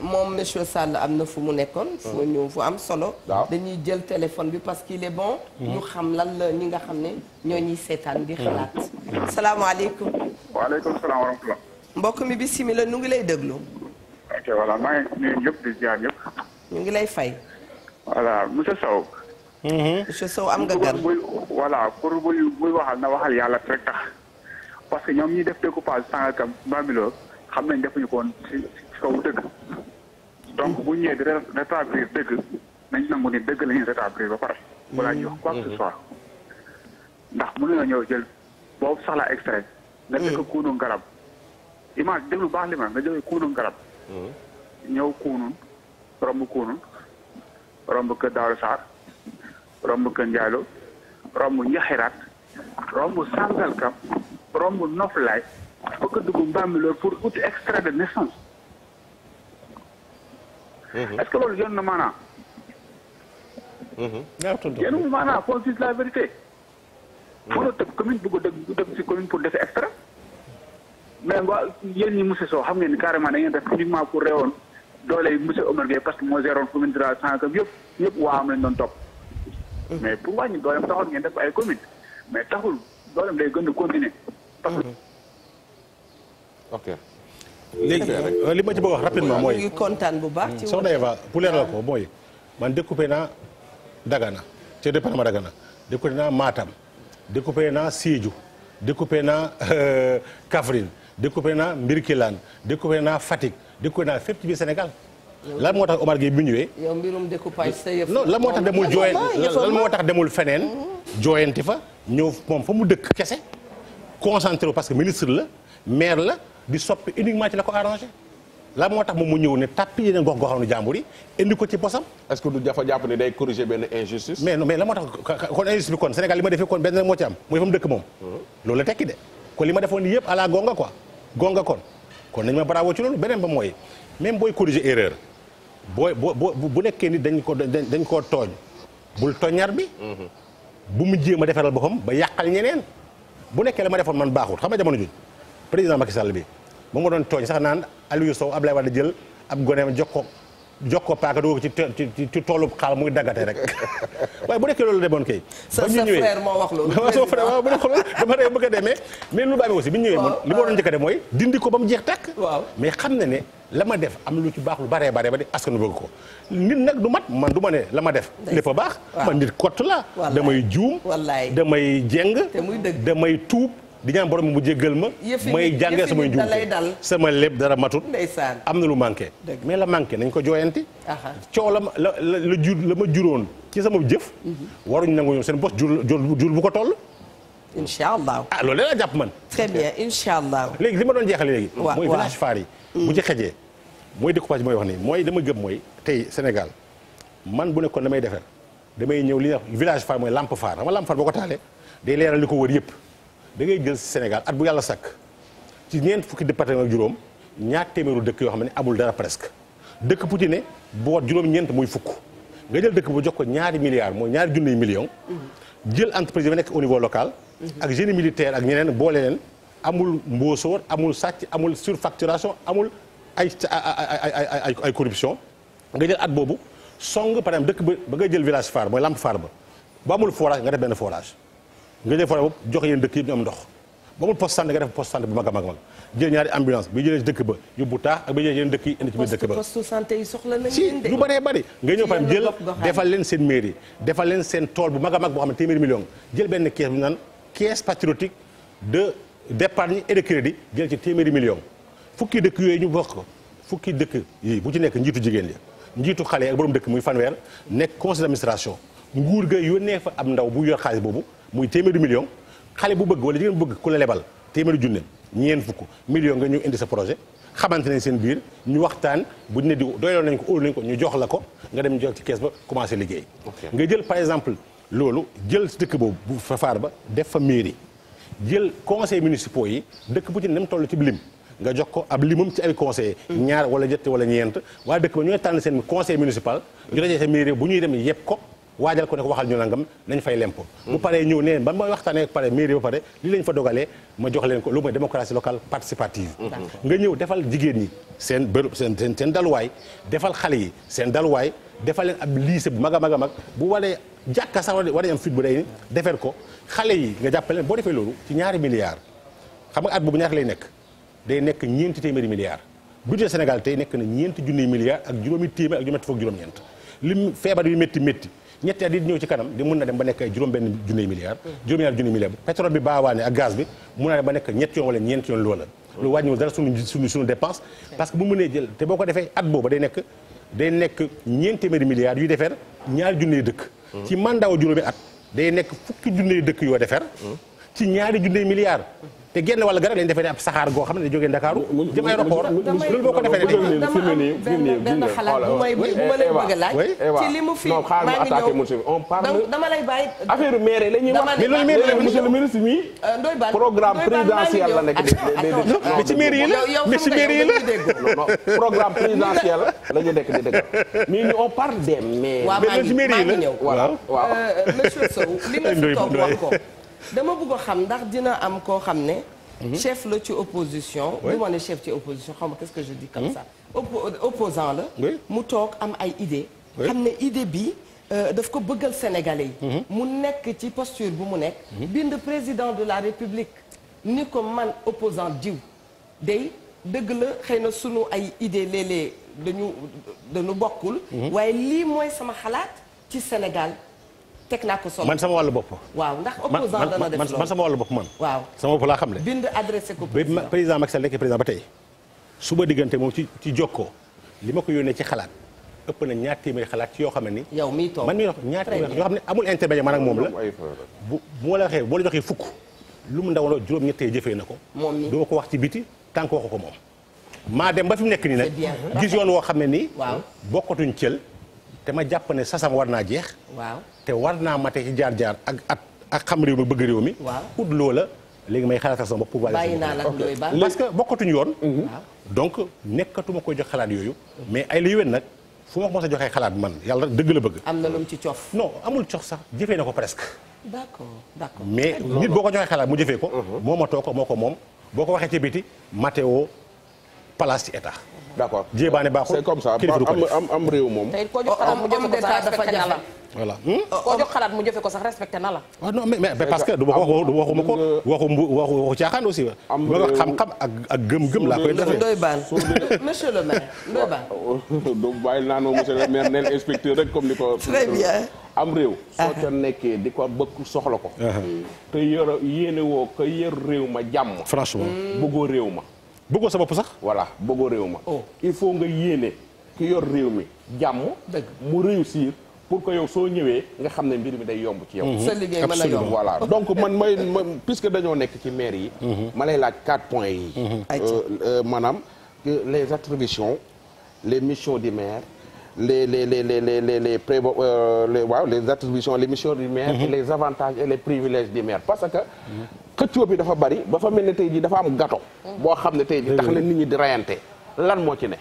A: moom monsieur Sall am na fu mu nekkoon. fu am solo. dañuy jël téléphone bi parce qu'il est bon. ñu xam lan la ñi nga xam ne ñoo ñuy seetaan di xalaat. salaamaaleykum.
F: waaleykum salaam wa rahmatulah.
A: mbokk mi bisimilah nu ngi lay déglu.
F: ok voilà maa ngi nuyu ñëpp di ziar ñëpp.
A: ñu ngi lay fay.
F: voilà monsieur Sow.
A: monsieur Sow am nga gan.
F: voilà pour buy waxal na waxal yàlla rek tax parce que ñoom ñi def découpage Sangalkam Bambilor xam nañ defuñu ko woon ci kaw dëgg. donc bu ñëwee di rétablir dëgg nañ nangu ni dëgg la ñuy rétablir ba pare. balaa ñuy wax quoi que ce soit. ndax mën na ñëw jël boobu sax la extrait. nga dëkk kuunu garab. image déglu baax li ma nga jógee kuunu garab. ñëw kuunun romb kuunun romb kër Daaru Sarr romb kër Ndiallo romb Njaxiraat romb Sangalkam romb Noflaay bëgg a dugg Bambilor pour outil extrait de naissance. est-ce que loolu yoon na maanaam. yéen maanaam qu'on dise la vérité. mënoo tëb commune bëgg a dëgg ci commune pour defi extrait. mais waa yéen ñi monsieur Sow xam ngeen ni carrément da ngeen def uniquement pour réewoon doole yi monsieur Omar Gueye parce que moo géroon commune de la Sangalkam yëpp waa am lañ doon topp. mais pour wàññi dooleem taxoon ngeen def ay commune mais taxul dooleem day gën a continuer.
C: ok.
D: léegi li ma ci bëgg wax rapidement mooy.
A: ñu ngi kontaan bu baax. ci
D: soxna Eva pour leeral ko mooy man découpé naa Dagana ci département Dagana découpé naa Matam découpé naa Sédhiou découpé naa Kaffrine découpé naa Mbirkilane découpé naa Fatick découpé naa fépp ci biir Sénégal. lan moo tax Omar Gueye bi ñëwee.
A: yow mbirum découpage sa yëf.
D: non lan moo tax demul jooy lan moo tax demul feneen. jooyanti fa ñëw moom fa mu dëkk kese. concentré parce que ministre la maire la di soppi uniquement ci la ko arrangé. lan moo tax moom mu ñëw ne tàppi yeneen gox goxaanu jàmbur yi indi ko ci bosam.
C: est-ce que du dafa jàpp ne day corriger benn injustice.
D: mais la moo tax kon injustice bi kon Sénégal li ma defee kon benn moo ci am mooy fa mu dëkk moom. loolu la tekki de kon li ma defoon yëpp à la gonga quoi gonga kon nañ ma bravo ci loolu beneen ba mooy même booy corriger erreur bu nekkee ni dañ koo tooñ bul toññar bi. bu mu jéem a defaral boppam ba yàqal ñeneen bu nekkee la ma defoon man baaxul xam nga jamono juñ président Macky Sall bi moom ma doon tooñ sax naan Aliou Sow Ablaye Wade jël ab goneem jox ko paaka dugg ci toolu xaal muy daggate rek waaye bu nekkee loolu demoon kay.
A: sa frère moo wax loolu.
D: sama frère waaw bu nekkee loolu dama rey bëgg a demee mais lu baax aussi bi ñu ñëwee man li ma doon njëkk a def mooy dindi ko ba mu jeex tàkk. waaw mais xam na ne la ma def am lu ci baax lu baree ba di askan wi bëgg ko nit nag du mat man du ma ne la ma def. lépp a baax man nit kott la. damay juum damay jeng damay tuub. di ñaan borom mu jéggal ma may jàngee samay njuumte sama lépp dara matut am na lu manqué mais la manqué nañ ko jooyanti coow la ma juróon ci sama jëf waruñ nangu ñoom seen bos jur bu ko toll
A: incha allah
D: loolu la jàpp man
A: très bien incha allah
D: léegi li ma doon jeexale léegi mooy village phare yi bu ci xejee mooy découpage bi mooy wax nii mooy dama gëm mooy tey Sénégal man bu nekkoon damay defar damay ñëw li village phare mooy lampe phare xam nga lampe phare boo ko taalee day leeral li ko wër yëpp da ngay jël Sénégal at bu yàlla sakk ci ñeent fukki département ak juróom ñaar téeméeru dëkk yoo xam ne amul dara presque dëkk bu ci ne boot juróom-ñeent muy fukk nga jël dëkk bu jox ko ñaari milliards mooy ñaari junniy millions jël entreprise yi nekk au niveau local ak génie militaire ak ñeneen boole leen amul mbóosóor amul sàcc amul surfacturation amul ay corruption nga jël at boobu song par exemple dëkk ba nga jël village phare mooy lampe phare ba amul forage nga def benn forage nga jël forage boobu jox yéen dëkk yi ñu am ndox ba amul poste santé nga def poste santé bu mag a mag jël ñaari ambulance bi jëlee ci dëkk ba yóbbu taax ak bi jëlee yéen dëkk yi indi ci biir dëkk ba
A: poste santé yi soxla nañ
D: si lu bëree bëri nga ñëw par jël defal leen seen mairie defal leen seen tool bu mag a mag boo xam ne téeméeri million jël benn caisse bu naan caisse patriotique d'épargne et de crédit jël ci téeméeri million fukki dëkk yooyu ñu bokk fukki dëkk yi bu ci nekk njiitu jigéen ya njiitu xale yi ak borom dëkk muy fanweer nekk conseil d'administration nguur ga yónnee fa am ndaw bu yor xaalis boobu muy téeméeri million xale bu bëgg wala jigéen bu bëgg ku la lebal téeméeri junne ñeent fukk million nga ñu indi sa projet xamante nañ seen biir ñu waxtaan bu ñu ne di doyloon nañ ko óolu nañ ko ñu jox la ko nga dem jox ci kees ba commencé liggéey nga jël par exemple loolu jël dëkk boobu bu fafaar ba def fa mairie jël conseil municipaux yi dëkk bu ci nem toll ci lim nga jox ko ab limam ci ay conseillers. ñaar wala ñett wala ñeent waa dëkk ba ñooy tànn seen conseil municipal ñu dajee sa mairie bu ñuy dem yëpp ko waajal ko ne ko waxal ñu nangam nañ fay lempo bu paree ñëw nee ba ma waxtaanee pare mairie ba pare li lañ fa dogalee ma jox leen ko lu mooy démocratie locale participative nga ñëw defal jigéen ñi seen bërëb seen daluwaay defal xale yi seen daluwaay defal leen ab lycée bu mag a mag a mag bu waree jàkka sax war am fit bu day ni defar ko xale yi nga jàppale leen boo defee loolu ci ñaari milliards xam nga at boobu ñaata lay nekk day nekk ñeenti téeméeri milliards budget Sénégal tey nekk na ñeenti junniy milliards ak juróomi téeméer ak juróom-ñett fukk juróom-ñeent lim feebar yu métti ñetti at yi ñëw ci kanam di mun na dem ba nekk ay juróom-benn junniy milliards juróom-ñaar junniy milliards pétrole bi baawaane ak gaz bi mun na dem ba nekk ñetti yoon wala ñeenti yoon loola lu wàññiwul dara suñu dépense parce que bu mënee jël te boo ko defee at booba day nekk ñeenti téeméeri milliards yuy defar ñaari junniy dëkk ci mandat juróomi at day nekk fukki junniy dëkk yoo defar ci ñaari junniy milliards te genn wàll garab lañ defee ne ab saxaar goo xam ne da jógee Ndakaaru jëm aéroport loolu boo ko defee ne
A: benn xalaat bu may bu ma leen bëgg a laaj ci li mu fi maa ngi ñëw
C: on parle
A: dama lay bàyyi
C: affaire maire la ñuy wax mais loolu monsieur le ministre mi programme présidentiel la nekk
D: mais ci mairie yi la mais ci mairie yi la
C: non programme présidentiel la ñu nekk di dëgg mais ñu on parle des maires
A: waaw maa ngi ñëw
C: waaw
A: monsieur Sow li ma fi toog wax ko dama bëgg a xam ndax dina am koo xam ne chef la ci opposition du ma ne chef ci opposition xaw ma qu'est-ce que je dis comme ça opposant la mu toog am ay idée xam ne idée bi daf ko bëggal Sénégalais yi mu nekk ci posture bu mu nekk bind président de la République ni ko man opposant diw day dëgg la xëy na sunu ay idée léeg-léeg dañu bokkul waaye lii mooy sama xalaat ci Sénégal teg naa ko solo
D: man sama wàllu bopp.
A: waaw ndax opposant dana def loolu
D: man sama wàllu bopp man.
A: waaw
D: sama bopp laa xam ne.
A: bind adressé ko
D: président Macky Sall nekk président ba tey suba diggante moom ci jokkoo li ma ko yónnee ci xalaat ëpp na ñaar téeméeri xalaat ci yoo xam ne ni.
A: yow miy toog
D: man mii wax ñaar téeméeri yoo xam ne amul intermédiaire man ak moom la. bu ma la joxee fukk lu mu ndaw la juróom-ñettee jëfee na ko.
A: moom mi
D: doo ko wax ci biti tant que waxu ko moom. maa dem ba fi mu nekk nii nag. gis yoon woo xam ne nii.
A: waaw
D: bokkatuñ cël te ma jàpp ne sasam war naa jeex.
A: waaw
D: te war naa mate ci jaar-jaar ak xam réew mi bëgg réew mi.
A: waaw
D: ut loola léegi may xalaatal sama bopp pour.
A: bàyyi naa la doy ba
D: parce que bokkatuñu yoon. donc nekkatuma koy jox xalaat yooyu. mais ay la yéwén nag fu ma ko mos a joxee xalaat man yàlla dëgg la bëgg.
A: am na lu mu ci cof.
D: non amul cof sax jëfee na ko presque.
A: d'accord
D: mais nit boo ko joxee xalaat mu jëfee ko. moo ma too ko moo ko moom boo ko waxee ci biti Matteo place ci état.
C: d'accord
D: jéebaane baaxul
C: c'est comme ça am réew moom.
B: tey koo jox xalaat mu jëfe ko sax respecté na la.
D: voilà.
B: koo jox xalaat mu jëfe ko sax respecté na la.
D: waaw non mais parce que du ma ko waxuma ko waxu caaxaan aussi. am réew xam-xam ak gëm-gëm laa koy defee.
A: Ndoye Bane monsieur le maire Ndoye Bane.
C: du bàyyi naa ne monsieur le maire neen inspecteur rek comme ni ko.
A: très bien.
C: am réew. soo ca nekkee di ko bëgg soxla ko. te yéene woo ko yor réew ma jàmm.
D: franchement
C: bëggoo réew ma.
D: bëggoo sa bopp sax.
C: voilà bëggoo réew ma. il faut nga yéene ki yor réew mi jàmm.
A: dëgg
C: mu réussir pour que yow soo ñëwee nga xam ne mbir mi day yomb ci yow.
A: sa liggéey mën a yomb
C: voilà donc man puisque dañoo nekk ci maire yi. ma lay laaj 4 points yi. maanaam les attributions les missions du maire les attributions les missions du maire. et les avantages et les privilèges du maire parce que. xëccoo bi dafa bari ba fa mel ne tey jii dafa am gâteau. boo xam ne tey jii tax na nit ñi di rayante lan moo ci ne.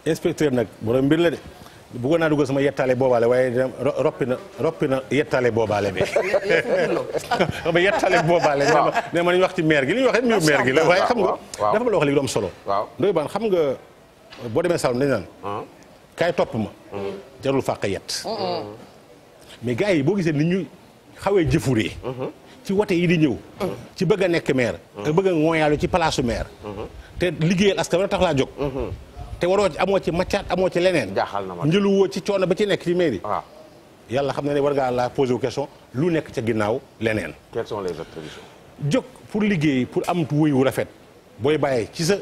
D: inspecteur nag borom mbir la de bëggoon naa dugg sama yettaale boobaale waaye roppi na yettaale boobaale bi. xam nga yettaale boobaale. waaw ne ma nañu wax ci maire gi li ñuy wax rek mbiru maire gi la waaye xam nga. dafa ma la wax léegi lu am solo.
C: waaw
D: Ndoye Bane xam nga boo demee Saloum dañu naan. kaay topp ma. jarul fàq yett. mais gars yi boo gisee ni ñu xawee jëfuree. ci wote yi di ñëw. ci bëgg a nekk maire. ak bëgg a ngooyaalu ci palaasu maire. te liggéeyal askan wi tax laa jóg. te waroo ci amoo ci maccaat amoo ci leneen.
C: jaaxal na ma
D: njëlu woo ci coono ba ci nekk ci mairie.
C: waaw
D: yàlla xam na ne war ngaa la poser question lu nekk ca ginnaaw leneen.
C: quelles sont les attributions.
D: jóg pour liggéey pour am wëy wu rafet booy bàyyee ci sa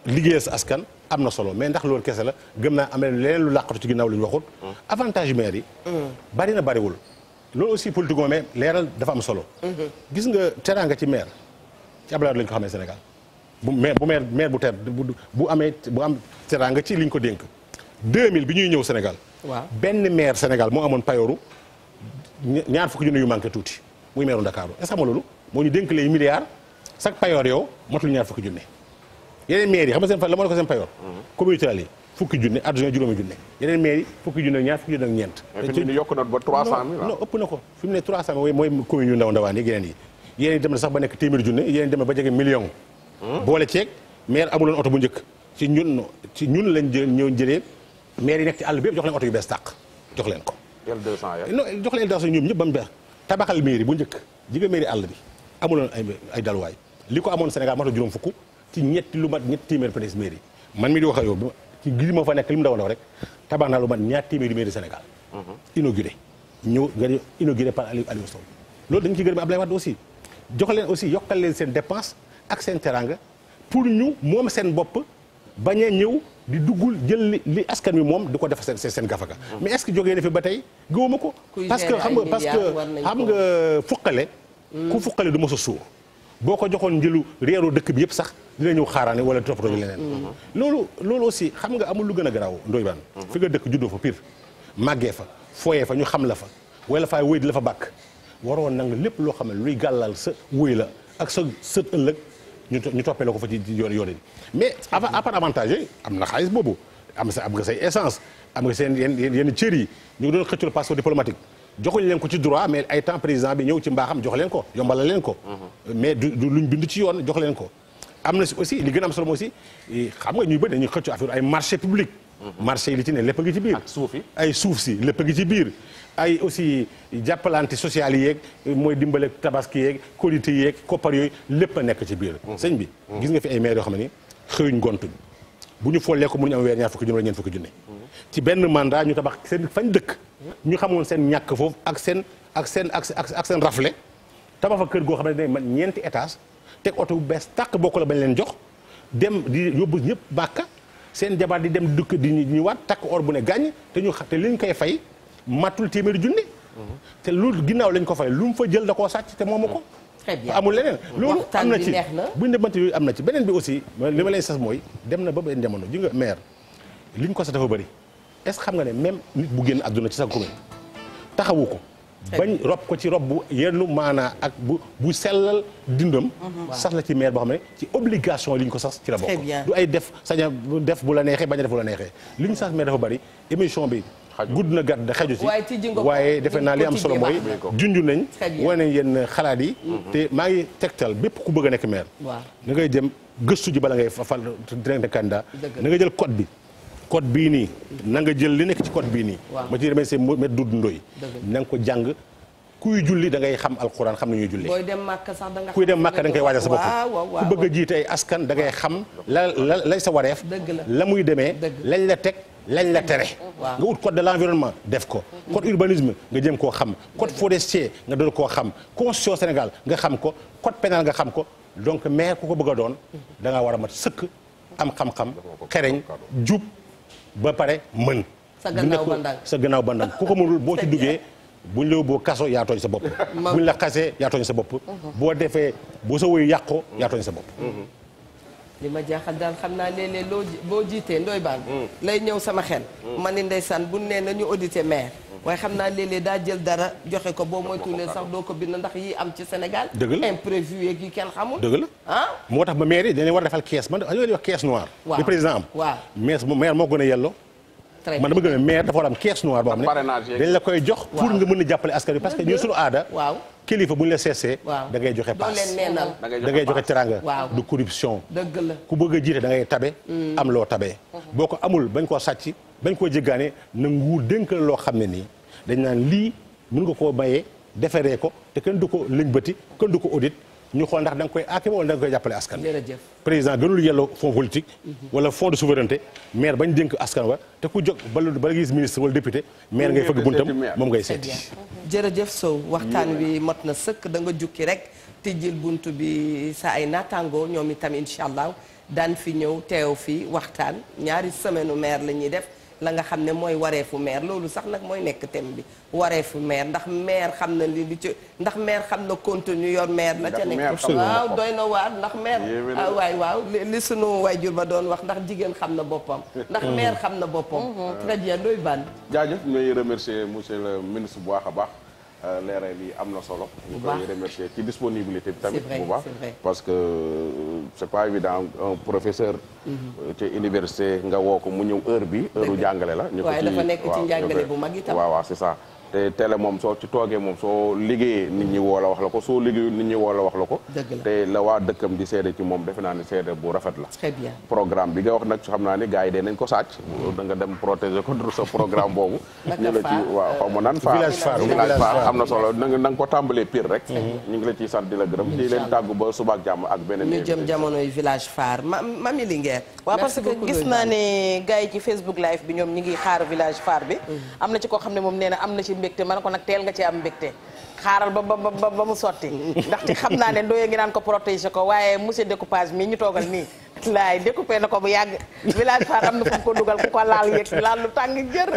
D: liggéeyal sa askan am na solo mais ndax loolu kese la gëm naa amee leneen lu làqatu ci ginnaaw lu ñu waxut. avantage maire yi. bari na bariwul. loolu aussi politique mais leeral dafa am solo. gis nga teraanga ci maire ci Abdoulaye lañ ko xamee Sénégal bu maire bu am teraanga ci liñ ko dénk 2000 bi ñuy ñëw Sénégal.
A: waaw
D: benn maire Sénégal moo amoon payooru ñaar fukki junne yu manqué tuuti muy maire Ndakaaru est-ce que xam nga loolu moo ñu dénk les milliards chaque payoor yow matul ñaar fukki junne yeneen maire yi xam nga seen fa la moo ne ko seen payoor communauté yi fukki junne adjoint juróomi junne yeneen maire yi fukki junne ak ñaar fukki junne ak ñeent
C: fi mu yokk na ba 300 000 non
D: ëpp na ko fi mu ne 300 000 mooy commune yu ndaw ndawaan yi yeneen yi dem na sax ba nekk téeméeri junne yeneen dem na ba jege million boole ceeg maire amuloon oto bu njëkk ci ñun lañ ñëw jëlee maire yi nekk ci àll bi yëpp jox leen oto yu bees tàq jox leen ko
C: L200
D: non jox leen L200 ñoom ñëpp ba mu beex tabaxal mairie bu njëkk jigéen mairie àll bi amuloon ay daluwaay li ko amoon Sénégal mata juróom fukk ci ñetti téeméer peut-être mairie man mi di wax ak yow ci gis ma fa nekk li mu ndaw rek tabax naa lu mat ñaar téeméeri mairie Sénégal inauguré ñëw nga inauguré par Aliou Sow loolu dañu ci gërëm Abdoulaye Wade aussi jox leen aussi yokkal leen seen dépense ak seen teranga pour ñu moom seen bopp bañ a ñëw di duggul jël li askan wi moom di ko def seen gafaka mais est-ce que jógee na fi ba tey gëwuma ko parce que xam nga fuqale ku fuqale du mos a suur boo ko joxoon njëlu réeru dëkk bi yëpp sax dina ñëw xaaraane wala toppatoo leneen loolu aussi xam nga amul lu gën a garaaw Ndoye Bane fi nga dëkk juddoo fa pire màggee fa fooyee fa ñu xam la fa wala fay wëy di la fa bàkk waroon nanga lépp loo xam ne luy gàllal sa wëy la ak sa sët ëllëg ñu toppee la ko fa ci yoon mais à part avantage yi am na xaalis boobu am nga say essence am nga seen yenn cër yi ñu ngi doon xëccul passeport diplomatique joxuñ leen ko ci droit mais ay temps président bi ñëw ci mbaaxam jox leen ko yombalal leen ko mais du luñ bind ci yoon jox leen ko am na si aussi li gën a am solo aussi xam nga ñuy bëri dañuy xëccu affaire ay marché public marché yi li ci ne lépp a ngi ci biir ay suuf si lépp a ngi ci biir ay aussi jàppalante social yi yeeg mooy dimbale tabaski yeeg qualité yeeg koppar yooyu lépp a nekk ci biir sëñ bi gis nga fi ay maire yoo xam ne ni xëyuñ gontuñ bu ñu follee ko mënuñu am weer ñaar fukki junne wala ñeent fukki junne ci benn mandat ñu tabax seen fañ dëkk ñu xamoon seen ñàkk foofu ak seen rafle tabax fa kër goo xam ne day man ñeenti étage teg oto bu bees tàq bokk la bañ leen jox dem di yóbbu ñëpp bàkka seen jabar di dem dukk di ñu waat takk or bu ne gàññ te liñ koy fay matul téeméeri junni te loolu ginnaaw lañ ko fay lu mu fa jël da koo sàcc te moomu ko amul leneen loolu am na ci buñ demante yooyu am na ci beneen bi aussi li ma lay sas mooy dem na ba benn jamono ji nga maire liñ ko sa dafa bëri est-ce que xam nga ne même nit bu génn àdduna ci sa commune taxawu ko bañ rob ko ci rob bu yenn maanaa ak bu sellal dindam sax la ci maire boo xam ne ci obligation li ñu ko sax ci la bokk du ay def saña def bu la neexee bañ a def bu la neexee li ñu sax maire dafa bëri émission bi gudd na gàtt da xeju si waaye defe naa li am solo mooy junju nañ wane nañ yenn xalaat yi te maa ngi tegtal bépp ku bëgg a nekk maire da ngay jëm gëstu ji bala ngay fal direct candidat da ngay jël code bii nii na nga jël li nekk ci code bii nii ma ci remercier Maître Doudou Ndoye na nga ko jàng kuy julli da ngay xam alxuraan xam na ñuy julli
A: kuy dem màkk
D: da nga koy waajal sa bopp ku bëgg a jiite ay askan da ngay xam lay sa wareef la muy demee lañ la teg lañ la tere nga ut code de l'environnement def ko code urbanisme nga jëm koo xam code forestier nga doon koo xam constitution Sénégal nga xam ko code pénal nga xam ko donc maire ku ko bëgg a doon da ngaa war a mat sëkk am xam-xam xereñ jub ba pare mën sa gannaaw bandang ku ko mënul boo ci duggee buñ la boo kaso yaa tooñ sa bopp buñ la xasee yaa tooñ sa bopp boo defee boo sa woyu yàqoo yaa tooñ sa bopp
A: li ma jaaxal daal xam naa léeg-léeg boo jiitee Ndoye Bane lay ñëw sama xel man ni ndeysaan bu nee nañu audité maire waaye xam naa léeg-léeg daa jël dara joxe ko boo moytuwulee sax doo ko bind ndax yi am ci Sénégal
D: dëgg la
A: imprévu yeeg yi kenn xamul
D: dëgg la moo tax ba maire yi dañuy war a defal caisse man dañoo wax caisse noire li président am
A: waaw
D: maire moo gën a yelloo man dama gën a maire dafa war a am caisse noire boo xam ne dañ la koy jox pour nga mën a jàppale askan wi parce que ñun suñu aada kilifa bu ñu la seesee da ngay joxe paas da ngay joxe teranga du corruption
A: dëgg la
D: ku bëgg a jiite da ngay tabe am loo tabee boo ko amul bañ koo sàcc bañ koo jéggaane na nguur dénk la loo xam ne nii dañ naan lii mën nga koo mayee deferee ko te kenn du ko lëñbëti kenn du ko audit ñu xool ndax da nga koy aakimoo wala da nga koy jàppale askan président gënul yelloo fonds politique wala fonds de souveraineté maire bañ dénk askan wa te ku jóg bala gis ministre wala député maire ngay fëgg buntam moom ngay seeti
A: jërëjëf Sow waxtaan wi mot na sëkk da nga jukki rek tijjil bunt bi sa ay naataangoo ñoom itam incha allah daan fi ñëw teew fi waxtaan ñaari semaine maire la ñuy def la nga xam ne mooy wareefu maire loolu sax nag mooy nekk thème bi wareefu maire ndax maire xam na li ci ndax maire xam na contenu yor maire la ca nekk waaw doy na waar ndax maire waaw li sunu waajur ba doon wax ndax jigéen xam na boppam ndax maire xam na boppam très bien Ndoye Bane
C: jaajëf ñuy remercier monsieur le ministre bu baax a baax leeral yi am na solo ñu koy remercier ci disponibilité bi tamit bu baax parce que c'est pas évident un professeur ci université nga woo ko mu ñëw heure bi heure jàngale la ñu ko
A: waaye dafa nekk ci njàngale bu mag itam
C: waaw c'est ça te télé moom soo ci toogee moom soo liggéeyee nit ñi woo la wax la ko soo liggéeyul nit ñi woo la wax la ko te la waa dëkkam di seede ci moom defe naa ne seede bu rafet la
A: très bien
C: programme bi nga wax nag xam naa ni gars yi dee nañ ko sàcc da nga dem protéger ko sa programme boobu ñu la ci waaw xaw ma nan village phare am na solo na nga ko tàmbalee pire rek ñu ngi la ciy sant di la gërëm di leen tàggu ba suba ak jàmm ak beneen
A: ñu jëm jamonoy village phare Mami Linguère
B: waaw parce que gis naa ne gars yi ci Facebook live bi ñoom ñi ngi xaar village phare bi am na ci koo xam ne moom nee na am na ci mbégte man ko nag teel nga ci am mbégte xaaral ba mu sotti ndaxte xam naa ne ndooyee ngi naan ko protéger ko waaye monsieur découpage mii ñu toogal nii laay découpé na ko bu yàgg village phare am na fu mu ko dugal ku ko laal yëg laal lu tàng jër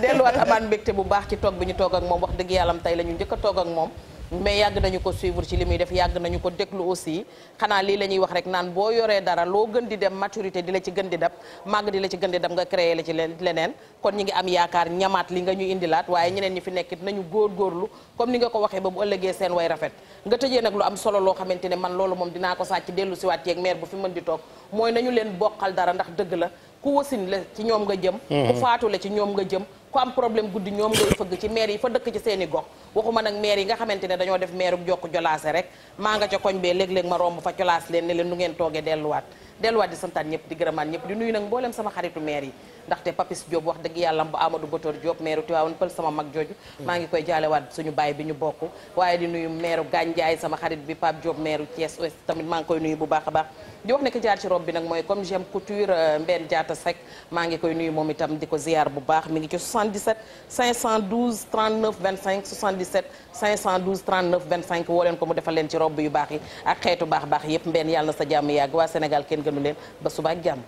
B: delluwaat amaan mbégte bu baax ci toog bi ñu toog ak moom wax dëgg yàllam tey la ñu njëkk a toog ak moom mais yàgg nañu ko suivre ci li muy def yàgg nañu ko déglu aussi xanaa lii la ñuy wax rek naan boo yoree dara loo gën di dem maturité di la ci gën di dab màgg di la ci gën di dab nga créé la ci leneen kon ñi ngi am yaakaar ñamaat li nga ñu indilaat waaye ñeneen ñi fi nekkit nañu góorgóorlu comme ni nga ko waxee ba bu ëllëgee seen way rafet nga tëjee nag lu am solo loo xamante ne man loolu moom dinaa ko sàcc dellu si waat yeeg maire bu fi mën di toog mooy nañu leen bokkal dara ndax dëgg la ku wasin la ci ñoom nga jëm ku faatu la ci ñoom nga jëm ku am problème guddi ñoom ngay fëgg ci maire yi fa dëkk ci seen i gox waxuma nag maire yi nga xamante ne dañoo def maire bu jokk jolaase rek maa nga ca koñ bee léeg-léeg ma romb fa colaas leen ne leen nu ngeen toogee delluwaat di santaan ñëpp di gërëmaan ñëpp di nuyu nag mboolem sama xaritu maire yi ndaxte Papis Diop wax dëgg yàlla bu Amadou Botor Diop maire Tivaouane Pël sama mag jooju maa ngi koy jaalewaat suñu baay bi ñu bokk waaye di nuyu maire Gandiaye sama xarit bi Pape Diop maire Thiès Ouest tamit maa ngi koy nuyu bu baax a baax di wax ne que jaar ci rob bi nag mooy comme j'aime couture Mbène Diatta Seck maa ngi koy nuyu moom itam di ko ziar bu baax mi ngi ci 77 512 39 25 77 512 39 25 woo leen ko mu defal leen ci rob yu baax yi ak xeetu baax yëpp Mbène yàlla na sa jàmm yàgg waa Sénégal kenn gënu leen ba suba ak jàmm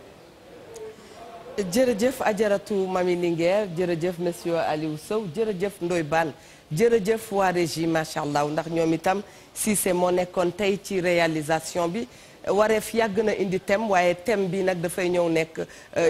A: jërëjëf ajaratu Mami Linguère jërëjëf monsieur Aliou Sow jërëjëf Ndoye Bane jërëjëf waa régie macha allah ndax ñoom itam Cissé moo nekkoon tey ci réalisation bi wareef yàgg na indi thème waaye thème bi nag dafay ñëw nekk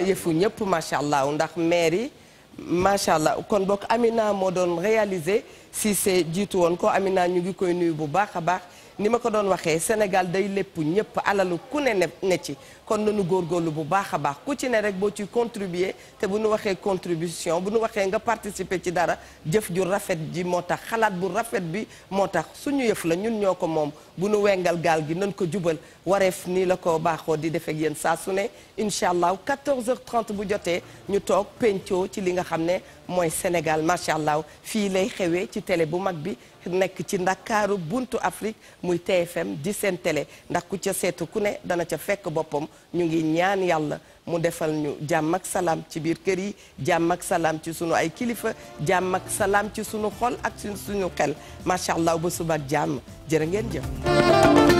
A: yëfu ñëpp macha allah ndax maire yi macha allah kon bokk Amina moo doon réalisé Cissé jiitu woon ko Amina ñu ngi koy nuyu bu baax a baax ni ma ko doon waxee Sénégal day lépp ñëpp alalu ku ne ci kon nañu góorgóorlu bu baax a baax ku ci ne rek boo ci contribuer te bu nu waxee contribution bu nu waxee nga participer ci dara jëf ju rafet ji moo tax xalaat bu rafet bi moo tax suñu yëf la ñun ñoo ko moom bu nu wengal gaal gi nañ ko jubal wareef nii la ko baaxoo di defek yéen saa su ne incha allah 14h30 bu jotee ñu toog pencoo ci li nga xam ne mooy Sénégal macha allah fii lay xewee ci télé bu mag bi nekk ci Ndakaaru buntu Afrique muy TFM di seen télé ndax ku ca seetu ku ne dana ca fekk boppam ñu ngi ñaan yàlla mu defal ñu jàmm ak salaam ci biir kër yi jàmm ak salaam ci sunu ay kilifa jàmm ak salaam ci sunu xol ak suñu xel macha allah ba suba ak jàmm jërë ngeen jëf.